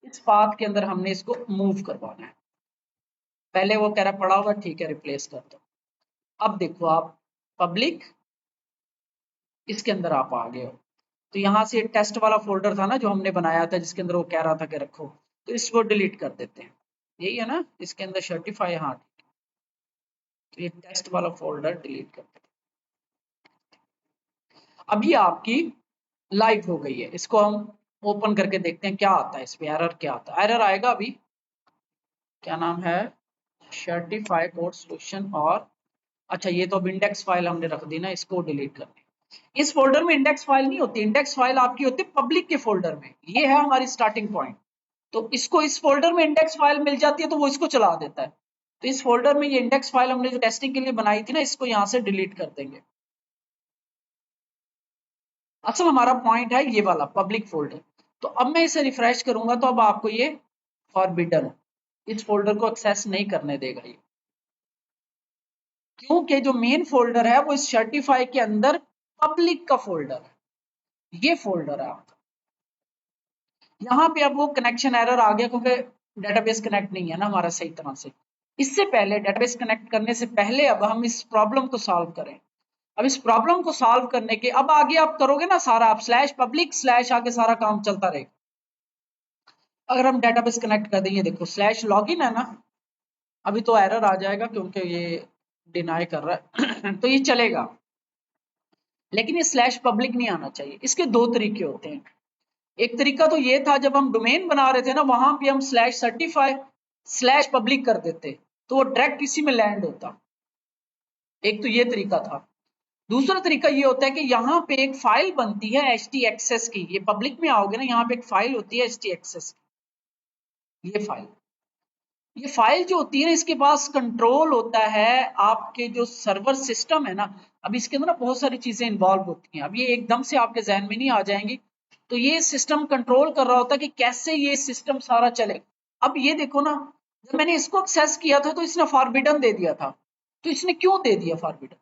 इस पाथ के अंदर हमने इसको मूव करवाना है। पहले वो कह रहा पड़ा हुआ, ठीक है रिप्लेस कर दो। अब देखो आप पब्लिक, इसके अंदर आप आ गए हो। तो यहाँ से टेस्ट वाला फोल्डर था ना जो हमने बनाया था, जिसके अंदर वो कह रहा था कि रखो, तो इसको डिलीट कर देते हैं। यही है ना, इसके अंदर सर्टिफाई, हाँ, तो ये टेस्ट वाला फोल्डर डिलीट कर देते हैं। अब ये आपकी लाइव हो गई है, इसको हम ओपन करके देखते हैं क्या आता है इसमें, एरर क्या आता है। एरर आएगा अभी, क्या नाम है, सर्टिफाई कोड सोल्यूशन, और अच्छा ये तो अब इंडेक्स फाइल हमने रख दी ना, इसको डिलीट कर दी। इस फोल्डर में इंडेक्स फाइल नहीं होती, इंडेक्स फाइल आपकी होती है पब्लिक के फोल्डर में। ये है हमारी स्टार्टिंग पॉइंट। तो इसको इस फोल्डर में इंडेक्स फाइल मिल जाती है, तो वो इसको चला देता है। तो इस फोल्डर में ये इंडेक्स फाइल हमने जो टेस्टिंग के लिए बनाई थी ना, इसको यहाँ से डिलीट कर देंगे। असल हमारा पॉइंट है ये वाला पब्लिक फोल्डर। तो अब मैं इसे रिफ्रेश करूंगा, तो अब आपको ये फॉरबिडन है, इस फोल्डर को एक्सेस नहीं करने देगा ये, क्योंकि जो मेन फोल्डर है वो इस सर्टिफाई के अंदर पब्लिक का फोल्डर है, ये फोल्डर है आपका। यहाँ पे अब वो कनेक्शन एरर आ गया, क्योंकि डेटाबेस कनेक्ट नहीं है ना हमारा सही तरह से। इससे पहले डेटाबेस कनेक्ट करने से पहले अब हम इस प्रॉब्लम को सॉल्व करें। अब इस प्रॉब्लम को सॉल्व करने के अब आगे आप करोगे ना सारा, आप स्लैश पब्लिक स्लैश आगे सारा काम चलता रहेगा। अगर हम डेटाबेस कनेक्ट कर देंगे, देखो स्लैश लॉगिन है ना, अभी तो एरर आ जाएगा क्योंकि ये डिनाई कर रहा है तो ये चलेगा, लेकिन ये स्लैश पब्लिक नहीं आना चाहिए। इसके दो तरीके होते हैं। एक तरीका तो ये था, जब हम डोमेन बना रहे थे ना, वहां पे हम स्लैश सर्टिफाई स्लैश पब्लिक कर देते, तो वो डायरेक्ट इसी में लैंड होता। एक तो ये तरीका था। दूसरा तरीका ये होता है कि यहाँ पे एक फाइल बनती है htaccess की, ये पब्लिक में आओगे ना, यहाँ पे एक फाइल होती है htaccess की, ये फाइल जो होती है ना, इसके पास कंट्रोल होता है आपके जो सर्वर सिस्टम है ना। अब इसके अंदर ना बहुत सारी चीजें इन्वॉल्व होती हैं, अब ये एकदम से आपके जहन में नहीं आ जाएंगी। तो ये सिस्टम कंट्रोल कर रहा होता है कि कैसे ये सिस्टम सारा चले। अब ये देखो ना, जब मैंने इसको एक्सेस किया था तो इसने फॉरबिडन दे दिया था। तो इसने क्यों दे दिया फॉरबिडन,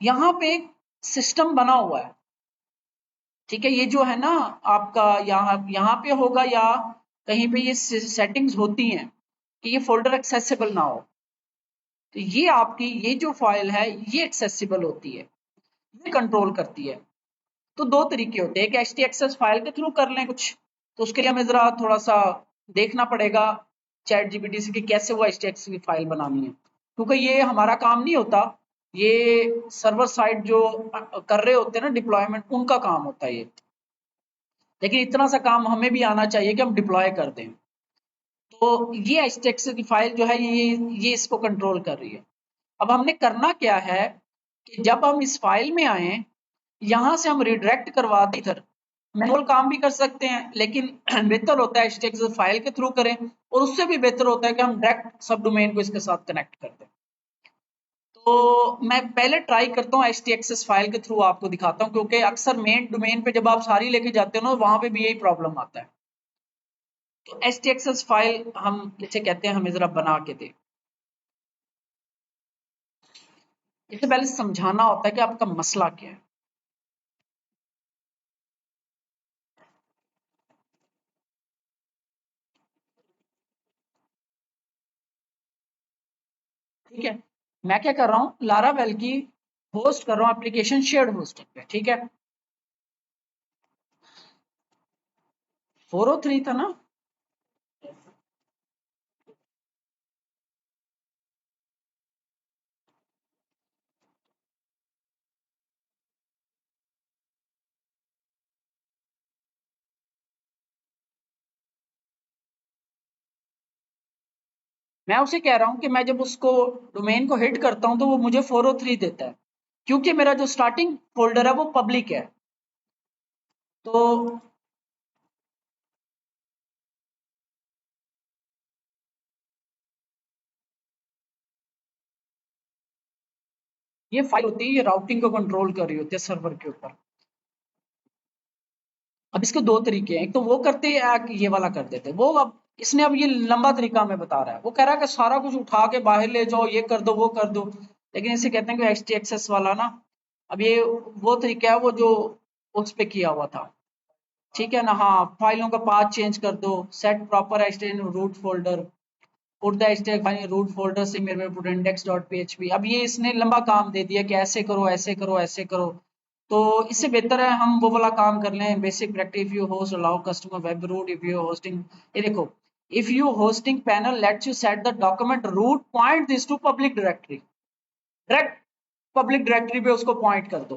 यहाँ पे एक सिस्टम बना हुआ है, ठीक है, ये जो है ना आपका यहाँ पे होगा या कहीं पे ये सेटिंग्स होती हैं कि ये फोल्डर एक्सेसिबल ना हो। तो ये आपकी ये जो फाइल है ये एक्सेसिबल होती है, ये कंट्रोल करती है। तो दो तरीके होते हैं, एक htaccess फाइल के थ्रू कर लें कुछ, तो उसके लिए हमें जरा थोड़ा सा देखना पड़ेगा चैट जीपीटी से कि कैसे वो htaccess की फाइल बनानी है, क्योंकि ये हमारा काम नहीं होता, ये सर्वर साइड जो कर रहे होते हैं ना डिप्लॉयमेंट, उनका काम होता है ये। लेकिन इतना सा काम हमें भी आना चाहिए कि हम डिप्लॉय कर दें। तो ये htaccess की फाइल जो है ये इसको कंट्रोल कर रही है। अब हमने करना क्या है कि जब हम इस फाइल में आए, यहाँ से हम रिडायरेक्ट करवा दें इधर, मैनुअल काम भी कर सकते हैं, लेकिन बेहतर होता है htaccess फाइल के थ्रू करें, और उससे भी बेहतर होता है कि हम डायरेक्ट सब डोमेन को इसके साथ कनेक्ट कर दें। तो मैं पहले ट्राई करता हूँ htaccess फाइल के थ्रू आपको दिखाता हूँ, क्योंकि अक्सर मेन डोमेन पे जब आप सारी लेके जाते हो ना वहां पे भी यही प्रॉब्लम आता है। तो htaccess फाइल हम इसे कहते हैं, हमें जरा बना के दे। इससे पहले समझाना होता है कि आपका मसला क्या है। ठीक है, मैं क्या कर रहा हूँ, लारावेल की होस्ट कर रहा हूँ एप्लीकेशन शेयर्ड होस्टिंग पे। ठीक है, 403 था ना। मैं उसे कह रहा हूँ कि मैं जब उसको डोमेन को हिट करता हूँ तो वो मुझे 403 देता है, क्योंकि मेरा जो स्टार्टिंग फोल्डर है वो पब्लिक है। तो ये फाइल होती है, ये राउटिंग को कंट्रोल कर रही होती है सर्वर के ऊपर। अब इसके दो तरीके हैं, एक तो वो करते हैं, एक ये वाला कर देते हैं। वो अब इसने अब ये लंबा तरीका हमें बता रहा है, वो कह रहा है कि सारा कुछ उठा के बाहर ले जाओ, ये कर दो वो कर दो, लेकिन इसे कहते हैं कि htaccess वाला ना, अब ये वो तरीका है वो जो उस पे किया हुआ था। ठीक है ना, हाँ, फाइलों का पाथ चेंज कर दो, set proper html root folder, put the stack file root folder से मेरे में पुट index.php। अब ये इसने लंबा काम दे दिया कि ऐसे करो ऐसे करो ऐसे करो। तो इससे बेहतर है हम वो वाला काम कर लें, basic practice. If you host allow customer web root, if you hosting, ये देखो, if you hosting panel lets you set the document root point this to public directory, direct public directory पे उसको पॉइंट कर दो।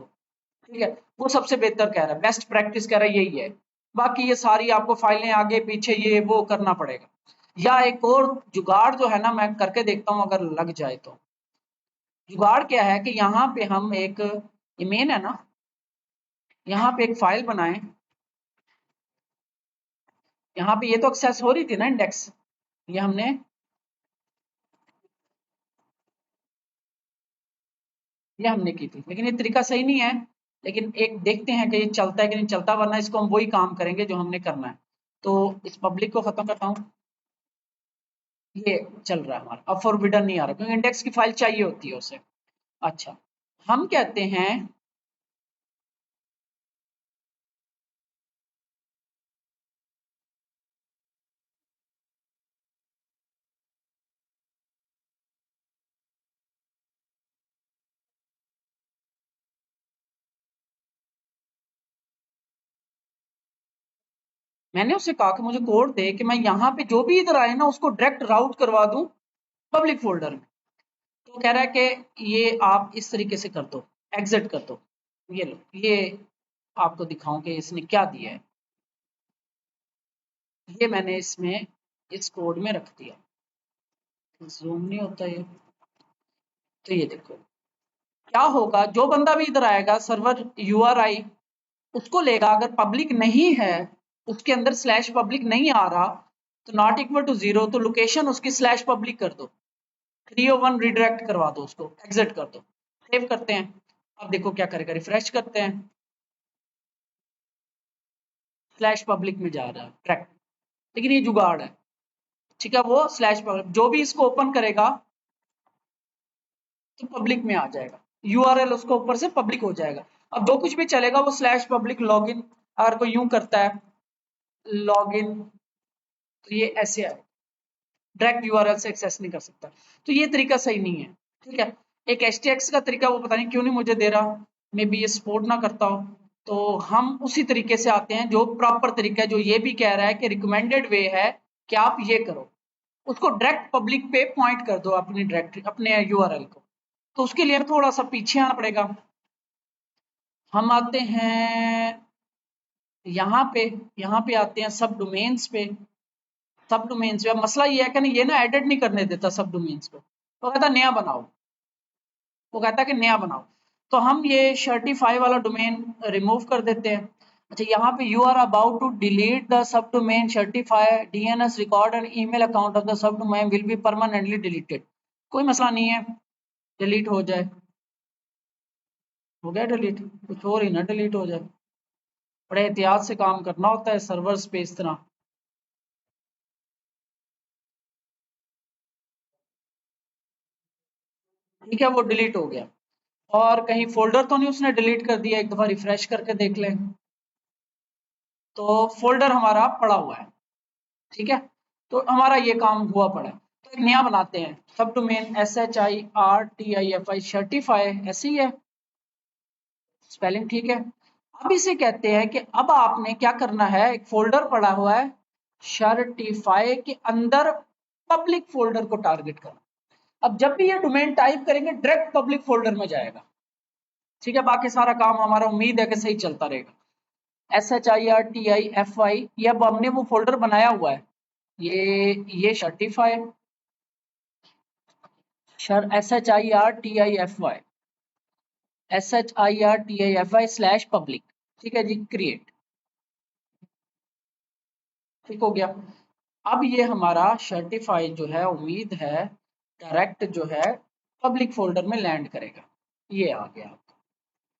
ठीक है, वो सबसे बेहतर कह रहा है, बेस्ट प्रैक्टिस कह रहा है यही है। बाकी ये सारी आपको फाइलें आगे पीछे ये वो करना पड़ेगा। या एक और जुगाड़ जो है ना, मैं करके देखता हूँ अगर लग जाए तो। जुगाड़ क्या है कि यहाँ पे हम एक, ये मेन है ना, यहाँ पे एक फाइल बनाएं। यहाँ पे ये तो एक्सेस हो रही थी ना इंडेक्स, ये हमने, ये हमने की थी, लेकिन ये तरीका सही नहीं है। लेकिन एक देखते हैं कि ये चलता है कि नहीं चलता, वरना इसको हम वही काम करेंगे जो हमने करना है। तो इस पब्लिक को खत्म करता हूँ, ये चल रहा है हमारा। अब फॉरबिडन नहीं आ रहा क्योंकि इंडेक्स की फाइल चाहिए होती है उसे। अच्छा, हम कहते हैं, मैंने उससे कहा कि मुझे कोड दे कि मैं यहाँ पे जो भी इधर आए ना उसको डायरेक्ट राउट करवा दूं पब्लिक फोल्डर में। तो कह रहा है कि ये आप इस तरीके से कर दो, एग्जिट कर दो। ये लो, ये आपको दिखाऊं कि इसने क्या दिया है। ये मैंने इसमें इस कोड में रख दिया, जूम नहीं होता ये। तो ये देखो क्या होगा, जो बंदा भी इधर आएगा सर्वर URI उसको लेगा, अगर पब्लिक नहीं है उसके अंदर स्लैश पब्लिक नहीं आ रहा तो नॉट इक्वल टू 0, तो लोकेशन उसकी स्लैश पब्लिक कर दो, 301 रिडायरेक्ट करवा दो, उसको एग्जिट कर दो। सेव करते हैं, अब देखो क्या करेगा, रिफ्रेश करते हैं, स्लैश पब्लिक में जा रहा है ट्रैक। लेकिन ये जुगाड़ है। ठीक है, वो स्लैश पब्लिक जो भी इसको ओपन करेगा तो पब्लिक में आ जाएगा, URL उसको ऊपर से पब्लिक हो जाएगा। अब जो कुछ भी चलेगा वो स्लैश पब्लिक लॉगिन, अगर कोई यूं करता है लॉगिन तो ये ऐसे आए, डायरेक्ट URL से एक्सेस नहीं कर सकता। तो ये तरीका सही नहीं है। ठीक है, एक HTX का तरीका वो पता नहीं क्यों नहीं मुझे दे रहा, मे बी ये सपोर्ट ना करता हो। तो हम उसी तरीके से आते हैं जो प्रॉपर तरीका है, जो ये भी कह रहा है कि रिकमेंडेड वे है कि आप ये करो, उसको डायरेक्ट पब्लिक पे पॉइंट कर दो अपनी डायरेक्टरी, अपने URL को। तो उसके लिए थोड़ा सा पीछे आना पड़ेगा। हम आते हैं यहाँ पे, यहाँ पे आते हैं सब डोमेन्स पे। सब डोमेन्स पे अब मसला ये है कि ये ना एडिट नहीं करने देता सब डोमेन्स को, तो कहता नया बनाओ, वो कहता है कि नया बनाओ। तो हम ये शर्टिफाई वाला डोमेन रिमूव कर देते हैं। अच्छा, यहाँ पे you are about to delete the sub domain shirtify DNS record and email account of the sub domain will be permanently deleted. कोई मसला नहीं है, डिलीट हो जाए। हो गया डिलीट, कुछ और ही ना डिलीट हो जाए। बड़े एहतियात से काम करना होता है सर्वर्स पे इस तरह। ठीक है, वो डिलीट हो गया। और कहीं फोल्डर तो नहीं उसने डिलीट कर दिया? एक दफा रिफ्रेश करके देख लें तो फोल्डर हमारा पड़ा हुआ है। ठीक है, तो हमारा ये काम हुआ पड़ा है। तो एक नया बनाते हैं, सब डोमेन SHIRTIFI, सर्टिफाई, ऐसे ही है स्पेलिंग, ठीक है। अब इसे कहते हैं कि अब आपने क्या करना है, एक फोल्डर पड़ा हुआ है सर्टिफाई के अंदर, पब्लिक फोल्डर को टारगेट करना। अब जब भी ये डोमेन टाइप करेंगे डायरेक्ट पब्लिक फोल्डर में जाएगा। ठीक है, बाकी सारा काम हमारा उम्मीद है कि सही चलता रहेगा। SHIRTIFI, ये अब हमने वो फोल्डर बनाया हुआ है, ये सर्टिफाई, SHIRTIFI, SHIRTIFI/पब्लिक। ठीक है जी, क्रिएट। ठीक हो गया। अब ये हमारा सर्टिफाई जो है, उम्मीद है डायरेक्ट जो है पब्लिक फोल्डर में लैंड करेगा। ये आ गया आपका।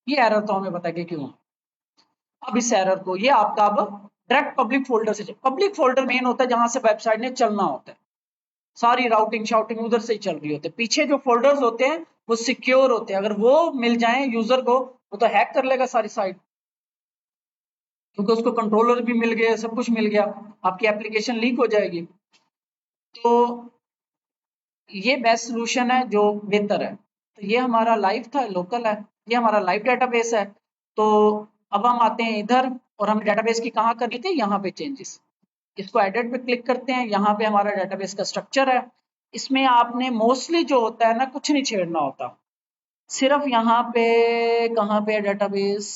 ये एरर तो हमें पता है कि क्यों। अब इस एरर को, ये आपका अब डायरेक्ट पब्लिक फोल्डर से, पब्लिक फोल्डर मेन होता है जहां से वेबसाइट ने चलना होता है, सारी राउटिंग शाउटिंग उधर से ही चल रही होती है। पीछे जो फोल्डर्स होते हैं वो सिक्योर होते हैं, अगर वो मिल जाए यूजर को, वो तो हैक कर लेगा सारी साइट, क्योंकि उसको कंट्रोलर भी मिल गया, सब कुछ मिल गया, आपकी एप्लीकेशन लीक हो जाएगी। तो ये बेस्ट सोल्यूशन है जो बेहतर है। तो ये हमारा लाइव था, लोकल है, ये हमारा लाइव डेटाबेस है। तो अब हम आते हैं इधर, और हम डेटाबेस की कहाँ करनी थी, यहाँ पे चेंजेस। इसको एडिट पे क्लिक करते हैं, यहाँ पे हमारा डेटाबेस का स्ट्रक्चर है। इसमें आपने मोस्टली जो होता है ना, कुछ नहीं छेड़ना होता, सिर्फ यहाँ पे, कहाँ पे डेटाबेस,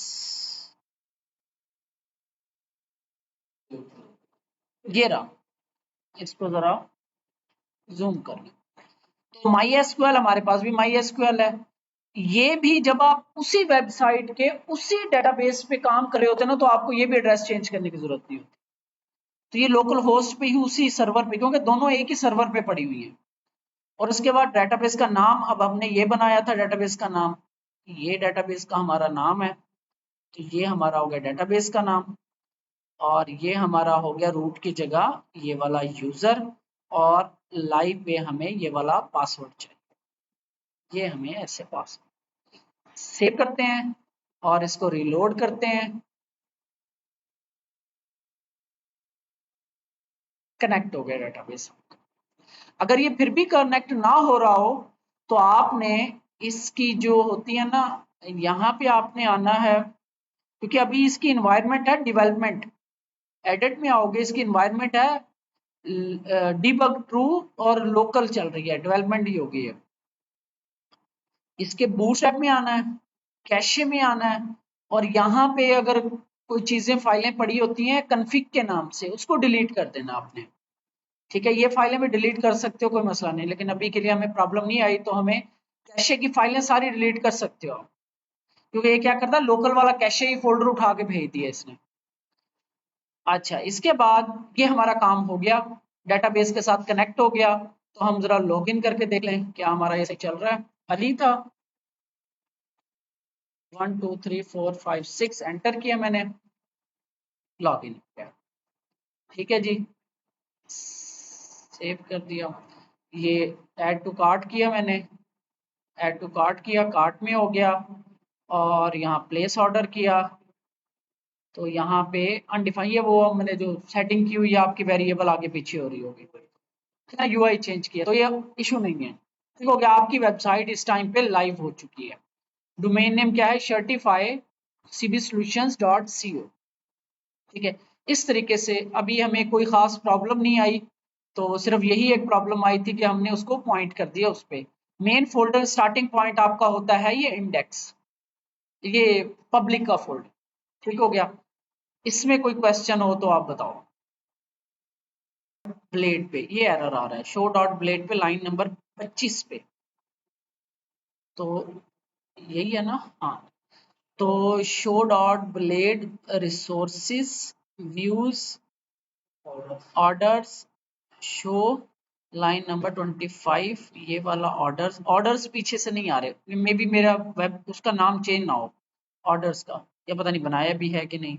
ये रहा, इसको जरा जूम कर लें। तो माई एसक्यूएल, हमारे पास भी माई एसक्यूएल है। ये भी जब आप उसी वेबसाइट के उसी डेटाबेस पे काम कर रहे होते हैं ना, तो आपको ये भी एड्रेस चेंज करने की जरूरत नहीं होती। तो ये लोकल होस्ट पे ही, उसी सर्वर पे, क्योंकि दोनों एक ही सर्वर पे पड़ी हुई है। और उसके बाद डेटाबेस का नाम, अब हमने ये बनाया था डेटाबेस का नाम, ये डेटाबेस का हमारा नाम है, तो ये हमारा हो गया डेटाबेस का नाम। और ये हमारा हो गया रूट की जगह ये वाला यूजर, और लाइव पे हमें ये वाला पासवर्ड चाहिए, ये हमें ऐसे पासवर्ड। सेव करते हैं और इसको रिलोड करते हैं। कनेक्ट हो गया डेटाबेस। अगर ये फिर भी कनेक्ट ना हो रहा हो, तो आपने इसकी जो होती है ना, यहाँ पे आपने आना है, क्योंकि अभी इसकी इन्वायरमेंट है डेवलपमेंट। एडिट में आओगे, इसकी इन्वायरमेंट है डीबग ट्रू और लोकल चल रही है, डेवलपमेंट ही होगी है। इसके बूटस्ट्रैप में आना है, कैशे में आना है, और यहाँ पे अगर कोई चीजें फाइलें पड़ी होती हैं कन्फिग के नाम से, उसको डिलीट कर देना आपने। ठीक है, ये फाइलें भी डिलीट कर सकते हो, कोई मसला नहीं, लेकिन अभी के लिए हमें प्रॉब्लम नहीं आई, तो हमें कैशे की फाइलें सारी डिलीट कर सकते हो, क्योंकि ये क्या करता है, लोकल वाला कैशे ही फोल्डर उठा के भेज दिया इसने। अच्छा, इसके बाद ये हमारा काम हो गया, डेटाबेस के साथ कनेक्ट हो गया। तो हम जरा लॉगिन करके देख लें क्या हमारा ये सही चल रहा है। अली था 1 2 3 4 5 6 एंटर किया मैंने, लॉगिन किया। ठीक है जी, सेव कर दिया। ये ऐड टू कार्ट किया मैंने, ऐड टू कार्ट किया, कार्ट में हो गया। और यहाँ प्लेस ऑर्डर किया, तो यहाँ पे अनडिफाइन, ये वो मैंने जो सेटिंग की हुई है आपकी, वेरिएबल आगे पीछे हो रही होगी, यूआई चेंज किया, तो ये इशू नहीं है। ठीक हो गया, आपकी वेबसाइट इस टाइम पे लाइव हो चुकी है। डोमेन नेम क्या है, सर्टिफाई cbsolutions.co। ठीक है, इस तरीके से अभी हमें कोई खास प्रॉब्लम नहीं आई, तो सिर्फ यही एक प्रॉब्लम आई थी कि हमने उसको पॉइंट कर दिया उस पर। मेन फोल्डर स्टार्टिंग पॉइंट आपका होता है ये इंडेक्स, ये पब्लिक का फोल्डर। ठीक हो गया, इसमें कोई क्वेश्चन हो तो आप बताओ। ब्लेड पे ये एरर आ रहा है, शो डॉट ब्लेड पे लाइन नंबर 25 पे, तो यही है ना, हाँ। तो show dot blade resources views orders show line number 25 ये वाला ऑर्डर्स पीछे से नहीं आ रहे, मे बी मेरा वेब उसका नाम चेंज ना हो ऑर्डर्स का, या पता नहीं बनाया भी है कि नहीं।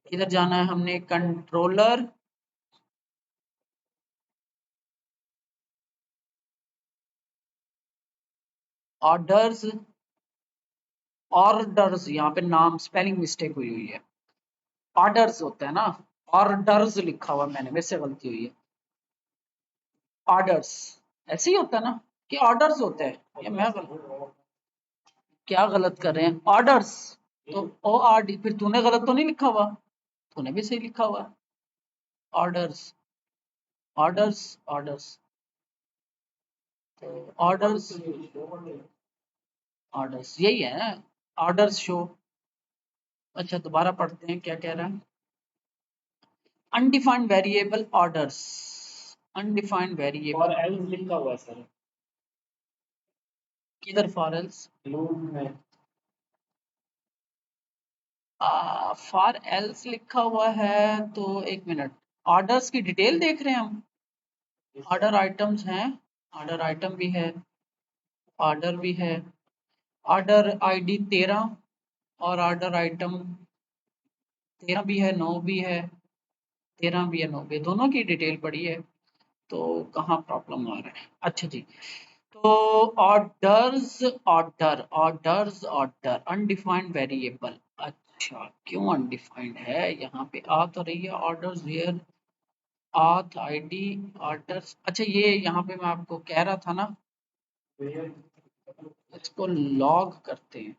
किधर जाना है हमने, कंट्रोलर, ऑर्डर्स, ऑर्डर्स, यहाँ पे नाम स्पेलिंग मिस्टेक हुई है, ऑर्डर्स होता है ना, ऑर्डर्स लिखा हुआ मैंने, मेरे से गलती हुई है, ऑर्डर्स ऐसे ही होता है ना कि ऑर्डर्स होते हैं, या मैं क्या गलत कर रहे हैं, ऑर्डर्स, तो ओ आर डी, फिर तूने गलत तो नहीं लिखा हुआ, तूने भी सही लिखा हुआ, ऑर्डर्स, ऑर्डर्स, ऑर्डर्स, तो ऑर्डर्स, ऑर्डर्स यही है ना, ऑर्डर्स शो। अच्छा दोबारा पढ़ते हैं क्या कह रहा है, undefined variable orders, undefined variable, और एल्स लिखा हुआ है सर, किधर फॉर एल्स, लूप में फॉर एल्स लिखा हुआ है, तो एक मिनट, ऑर्डर्स की डिटेल देख रहे हैं हम, ऑर्डर आइटम्स हैं, ऑर्डर आइटम भी है, ऑर्डर भी है, ऑर्डर आईडी 13 और ऑर्डर आइटम 13 भी है, 9 भी है, 13 भी है, 9 भी है, दोनों की डिटेल पड़ी है, तो कहाँ प्रॉब्लम आ रहा है। अच्छा जी, तो orders, order, orders, order undefined variable, अच्छा क्यों अनडिफाइंड है, यहाँ पे आ तो रही है ऑर्डर्स वेयर, आथ आईडी ऑर्डर्स, अच्छा ये यहाँ पे मैं आपको कह रहा था ना, इसको लॉग करते हैं,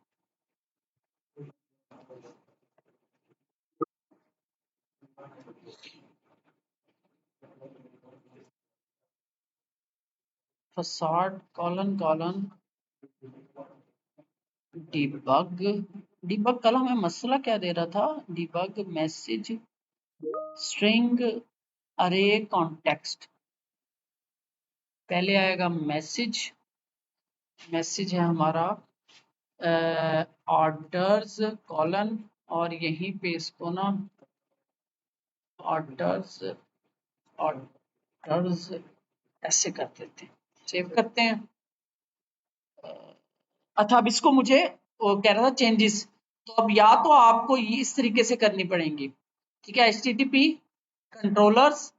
facade colon colon debug, debug कल हमें मसला क्या दे रहा था, डिबग मैसेज स्ट्रिंग अरे कॉन्टेक्स्ट, पहले आएगा मैसेज, मैसेज है हमारा ऑर्डर्स कॉलन, और यहीं पे इसको ना ऑर्डर्स, ऑर्डर्स ऐसे कर देते हैं, सेव करते हैं। अच्छा अब इसको मुझे वो कह रहा था चेंजेस, तो अब या तो आपको ये इस तरीके से करनी पड़ेंगी, ठीक है, HTTP कंट्रोलर्स,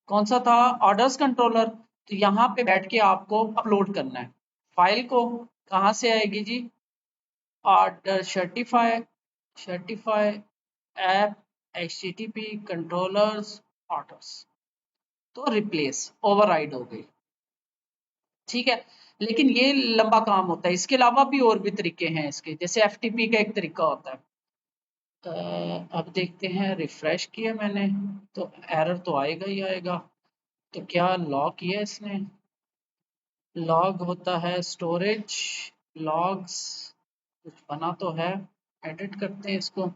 कौन सा था, ऑर्डर्स कंट्रोलर, तो यहाँ पे बैठ के आपको अपलोड करना है फाइल को, कहाँ से आएगी जी, order certify, certify app HTTP controllers orders, तो रिप्लेस ओवरराइड हो गई, ठीक है, लेकिन ये लंबा काम होता है, इसके अलावा भी और भी तरीके हैं इसके, जैसे FTP का एक तरीका होता है, अब देखते हैं, रिफ्रेश किया मैंने तो एरर तो आएगा ही आएगा, तो क्या लॉग किया इसने, लॉग होता है स्टोरेज, लॉग्स कुछ बना तो है, एडिट करते हैं इसको,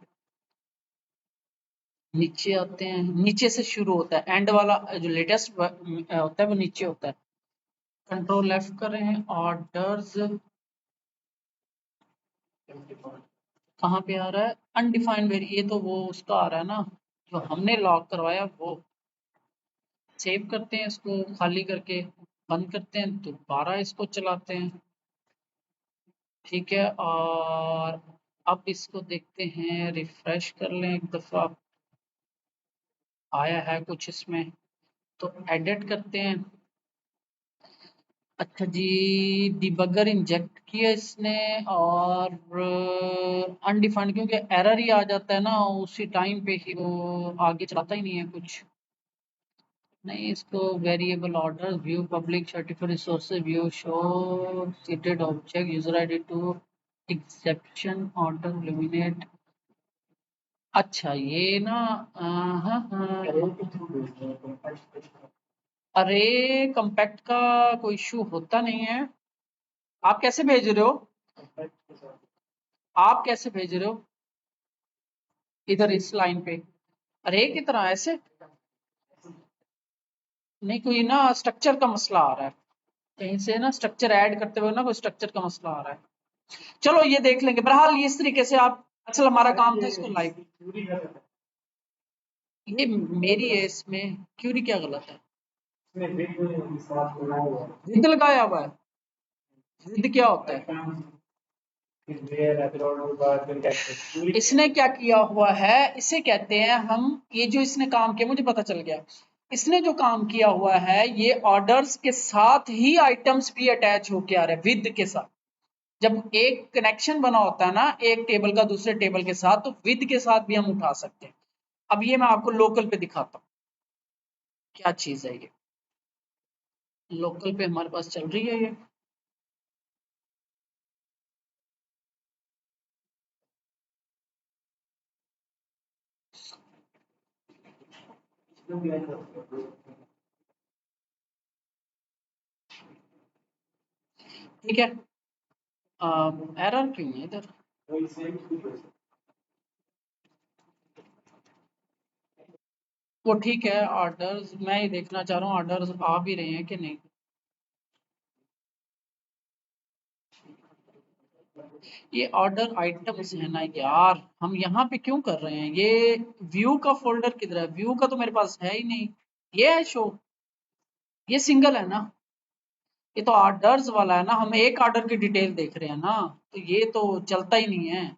नीचे आते हैं, नीचे से शुरू होता है, एंड वाला जो लेटेस्ट होता है वो नीचे होता है, कंट्रोल F कर रहे हैं, ऑर्डर्स कहाँ पे आ रहा है, अनडिफाइंड वेरी, ये तो वो उसका आ रहा है ना जो हमने लॉग करवाया वो, सेव करते हैं इसको खाली करके, बंद करते हैं, दोबारा इसको चलाते हैं, ठीक है, और अब इसको देखते हैं, रिफ्रेश कर लें एक दफ़ा, आया है कुछ इसमें, तो एडिट करते हैं, अच्छा जी, डिबगर इंजेक्ट किया इसने, और अनडिफाइंड, क्योंकि एरर ही आ जाता है ना उसी टाइम पे ही, वो आगे चलाता ही नहीं है कुछ, नहीं इसको variable order view public certified resources view show seated object user ID to exception order eliminate, अच्छा ये ना हाँ अरे कंपैक्ट का कोई इशू होता नहीं है, आप कैसे भेज रहे हो, आप कैसे भेज रहे हो इधर इस लाइन पे, अरे की तरह ऐसे नहीं, कोई ना स्ट्रक्चर का मसला आ रहा है, कहीं से ना स्ट्रक्चर ऐड करते हुए ना कोई स्ट्रक्चर का मसला आ रहा है, चलो ये देख लेंगे, बहरहाल ये इस तरीके से आप, असल हमारा काम था इसको लाइव ये मेरी है, इसमें क्यूरी क्या गलत है? इसमें विद साथ बना हुआ है। विद लगाया हुआ है। विद क्या होता है? इसने क्या किया हुआ है, इसे कहते हैं हम, ये जो इसने काम किया मुझे पता चल गया। इसने जो काम किया हुआ है, ये ऑर्डर्स के साथ ही आइटम्स भी अटैच होके आ रहे हैं विद के साथ। जब एक कनेक्शन बना होता है ना एक टेबल का दूसरे टेबल के साथ, तो विद के साथ भी हम उठा सकते हैं। अब ये मैं आपको लोकल पे दिखाता हूँ क्या चीज है ये। लोकल पे हमारे पास चल रही है ये। ठीक है, एरर क्यों है इधर? वो ठीक है, ऑर्डर्स मैं ये देखना चाह रहा हूँ ऑर्डर्स आ भी रहे हैं कि नहीं। ये ऑर्डर आइटम्स है ना यार, हम यहाँ पे क्यों कर रहे हैं? ये व्यू का फोल्डर किधर है? व्यू का तो मेरे पास है ही नहीं। ये है शो, ये सिंगल है ना, ये तो ऑर्डर्स वाला है ना, हम एक ऑर्डर की डिटेल देख रहे हैं ना, तो ये तो चलता ही नहीं है।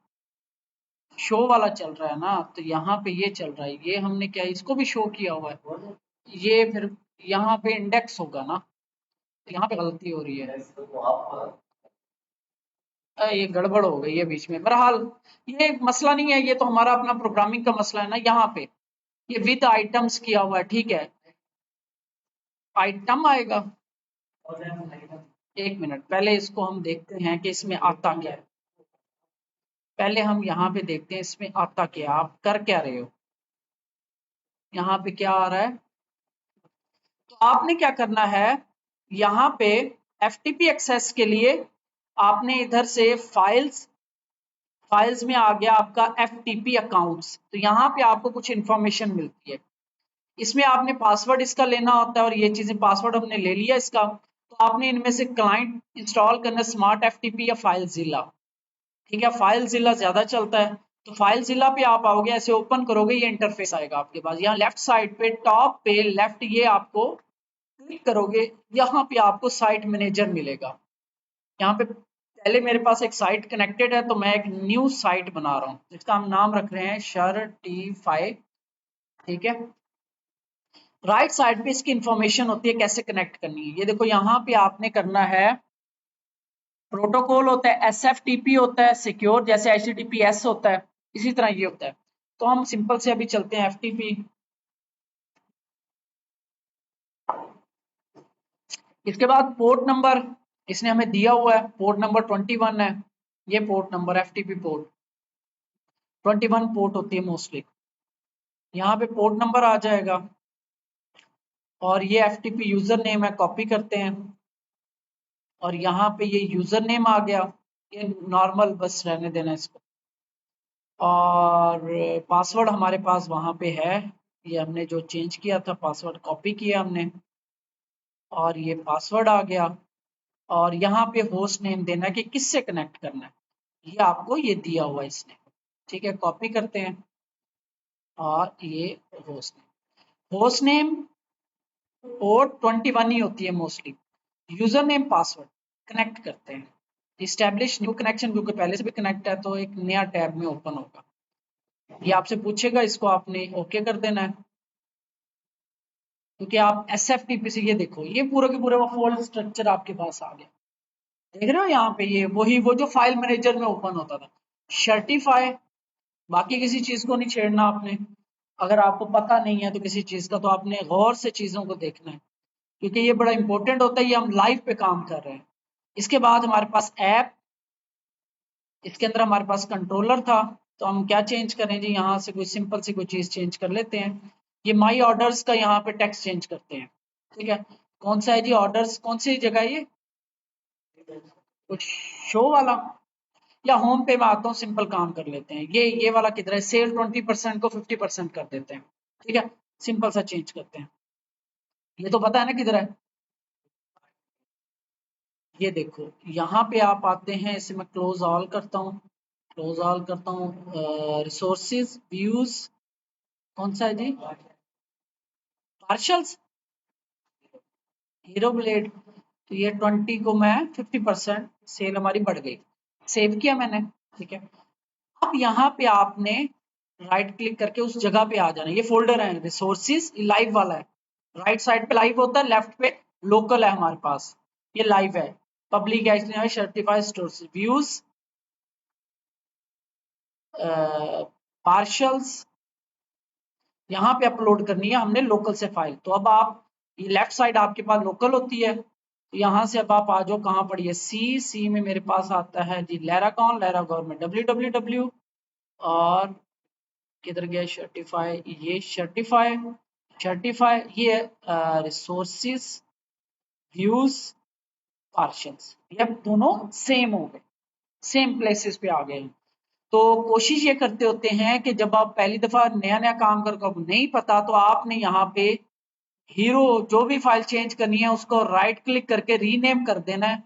शो वाला चल रहा है ना, तो यहाँ पे ये चल रहा है, ये हमने क्या इसको भी शो किया हुआ है? ये फिर यहाँ पे इंडेक्स होगा ना, तो यहाँ पे गलती हो रही है। ये गड़बड़ हो गई है बीच में। बहरहाल ये मसला नहीं है, ये तो हमारा अपना प्रोग्रामिंग का मसला है ना। यहाँ पे ये विद आइटम्स किया हुआ है, ठीक है, आइटम आएगा। एक मिनट, पहले इसको हम देखते हैं कि इसमें आता क्या है। पहले हम यहाँ पे देखते हैं इसमें आता क्या, आप कर क्या रहे हो। यहाँ पे क्या आ रहा है, तो आपने क्या करना है, यहाँ पे FTP एक्सेस के लिए आपने इधर से फाइल्स में आ गया आपका FTP अकाउंट्स, तो यहाँ पे आपको कुछ इंफॉर्मेशन मिलती है। इसमें आपने पासवर्ड इसका लेना होता है, और ये चीजें पासवर्ड हमने ले लिया इसका, तो आपने इनमें से क्लाइंट इंस्टॉल करना स्मार्ट FTP या फाइलजिला। ठीक है, फाइलजिला ज्यादा चलता है, तो फाइलजिला पे आप आओगे, ऐसे ओपन करोगे, ये इंटरफेस आएगा आपके पास। यहाँ लेफ्ट साइड पे टॉप पे लेफ्ट, ये आपको क्लिक करोगे, यहाँ पे आपको साइट मैनेजर मिलेगा। यहाँ पे पहले मेरे पास एक साइट कनेक्टेड है, तो मैं एक न्यू साइट बना रहा हूँ, जिसका हम नाम रख रहे हैं Shurtify। ठीक है, राइट साइड पे इसकी इंफॉर्मेशन होती है कैसे कनेक्ट करनी है। ये देखो, यहाँ पे आपने करना है, प्रोटोकॉल होता है, SFTP होता है सिक्योर, जैसे HTTPS होता है, इसी तरह ये होता है। तो हम सिंपल से अभी चलते हैं FTP। इसके बाद पोर्ट नंबर इसने हमें दिया हुआ है, पोर्ट नंबर 21 है। ये port number FTP port 21 port होती है मोस्टली। यहाँ पे पोर्ट नंबर आ जाएगा, और ये FTP यूजर नेम है, कॉपी करते हैं, और यहाँ पे ये यूजर नेम आ गया, ये नॉर्मल बस रहने देना इसको। और पासवर्ड हमारे पास वहाँ पे है, ये हमने जो चेंज किया था पासवर्ड कॉपी किया हमने, और ये पासवर्ड आ गया। और यहाँ पे होस्ट नेम देना है कि किससे कनेक्ट करना है, ये आपको ये दिया हुआ है इसने। ठीक है, कॉपी करते हैं, और ये होस्ट नेम पोर्ट 21 ही होती है mostly. User name password connect करते हैं, इस्टेब्लिश न्यू कनेक्शन, क्योंकि पहले से भी कनेक्ट है तो एक नया टैब में ओपन होगा। ये आपसे पूछेगा, इसको आपने ओके कर देना है, क्योंकि आप SFTP से, ये देखो ये पूरे के पूरे वो फोल्डर स्ट्रक्चर आपके पास आ गया। देख रहे हो यहाँ पे, ये वही वो जो फाइल मैनेजर में ओपन होता था। सर्टिफाई, बाकी किसी चीज को नहीं छेड़ना आपने। अगर आपको पता नहीं है तो किसी चीज का, तो आपने गौर से चीजों को देखना है, क्योंकि ये बड़ा इंपॉर्टेंट होता है, ये हम लाइव पे काम कर रहे हैं। इसके बाद हमारे पास ऐप, इसके अंदर हमारे पास कंट्रोलर था, तो हम क्या चेंज करें जी, यहाँ से कोई सिंपल सी कोई चीज चेंज कर लेते हैं। ये माई ऑर्डर्स का यहाँ पे टेक्स्ट चेंज करते हैं। ठीक है, कौन सा है जी ऑर्डर्स, कौन सी जगह है ये, कुछ शो वाला, या होम पे में आता हूँ, सिंपल काम कर लेते हैं। ये वाला किधर है, सेल 20% को 50% कर देते हैं। ठीक है, सिंपल सा चेंज करते हैं। ये तो पता है ना किधर है, ये देखो यहाँ पे आप आते हैं, इसे मैं क्लोज ऑल करता हूँ, क्लोज ऑल करता हूँ, रिसोर्सेज व्यूज कौन सा है जी? पार्शल्स, हीरो ब्लेड। तो ये 20 को मैं 50% सेल हमारी बढ़ गई, सेव किया मैंने, ठीक है। अब यहाँ पे आपने राइट क्लिक करके उस जगह पे आ जाना, ये फोल्डर है रिसोर्सिस, लाइव वाला है, राइट साइड पे लाइव होता है, लेफ्ट पे लोकल है हमारे पास, ये लाइव है। पब्लिक है, सर्टिफाइड स्टोर्स, व्यूज, पार्शल्स, यहाँ पे अपलोड करनी है हमने लोकल से फाइल। तो अब आप ये लेफ्ट साइड आपके पास लोकल होती है, तो यहाँ से अब आप आ जाओ, कहाँ पड़ी है, सी में मेरे पास आता है जी लैरागॉन, लैरागॉन में www, और किधर गया सर्टिफाई, ये सर्टिफाई, सर्टिफाई ये रिसोर्सिस, व्यूज, पार्शल्स, ये दोनों सेम हो गए, सेम प्लेसेस पे आ गए। तो कोशिश ये करते होते हैं कि जब आप पहली दफा नया नया काम कर को नहीं पता, तो आपने यहाँ पे हीरो जो भी फाइल चेंज करनी है उसको राइट क्लिक करके रीनेम कर देना है,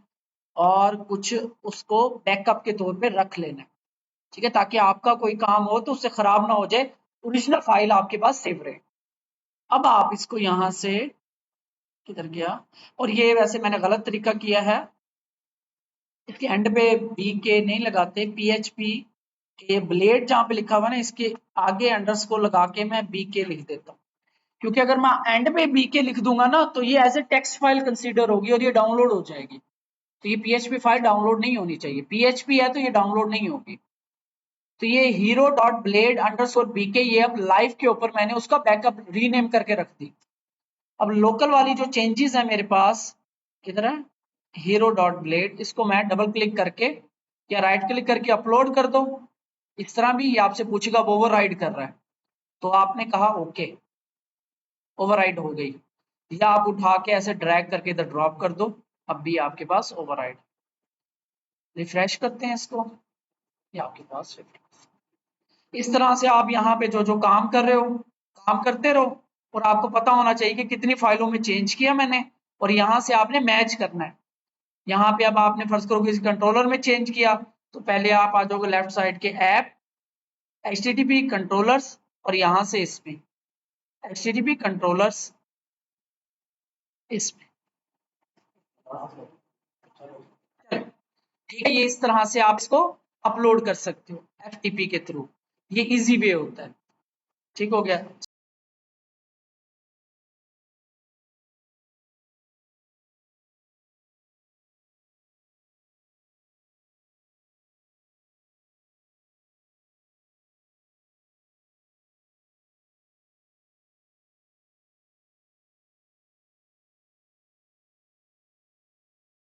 और कुछ उसको बैकअप के तौर पे रख लेना है, ठीक है, ताकि आपका कोई काम हो तो उससे खराब ना हो जाए, ओरिजिनल फाइल आपके पास सेव रहे। अब आप इसको यहाँ से किधर गया, और ये वैसे मैंने गलत तरीका किया है, इसके एंड पे बीके नहीं लगाते, पीएचपी के ब्लेड जहाँ पे लिखा हुआ ना, इसके आगे अंडरस्कोर लगा के मैं बीके लिख देता हूँ, क्योंकि अगर मैं एंड पे बीके लिख दूंगा ना तो ये as a text file consider होगी और ये डाउनलोड हो जाएगी। तो ये पीएचपी फाइल डाउनलोड नहीं होनी चाहिए, पीएचपी है तो ये डाउनलोड नहीं होगी। तो ये hero dot blade underscore BK, ये अब लाइव के ऊपर मैंने उसका बैकअप रीनेम करके रख दी। अब लोकल वाली जो चेंजेस है मेरे पास, किधर है, हीरो डॉट ब्लेड, इसको मैं डबल क्लिक करके या राइट क्लिक करके अपलोड कर दो। इस तरह भी ये आपसे पूछेगा वो ओवरराइड कर रहा है, तो आपने कहा ओके, ओवरराइड हो गई, या आप उठा के ऐसे ड्रैग करके इधर ड्रॉप कर दो, अब भी आपके पास ओवरराइड। रिफ्रेश करते हैं इसको, ये आपके पास 50। इस तरह से आप यहाँ पे जो जो काम कर रहे हो काम करते रहो, और आपको पता होना चाहिए कि कितनी फाइलों में चेंज किया मैंने, और यहाँ से आपने मैच करना है। यहाँ पे अब आपने फर्ज करो किसी कंट्रोलर में चेंज किया, तो पहले आप आ जाओगे लेफ्ट साइड के ऐप, HTTP कंट्रोलर्स, और यहाँ से इसमें HTTP कंट्रोलर्स, इसमें, ठीक है। ये इस तरह से आप इसको अपलोड कर सकते हो FTP के थ्रू, ये इजी वे होता है, ठीक हो गया।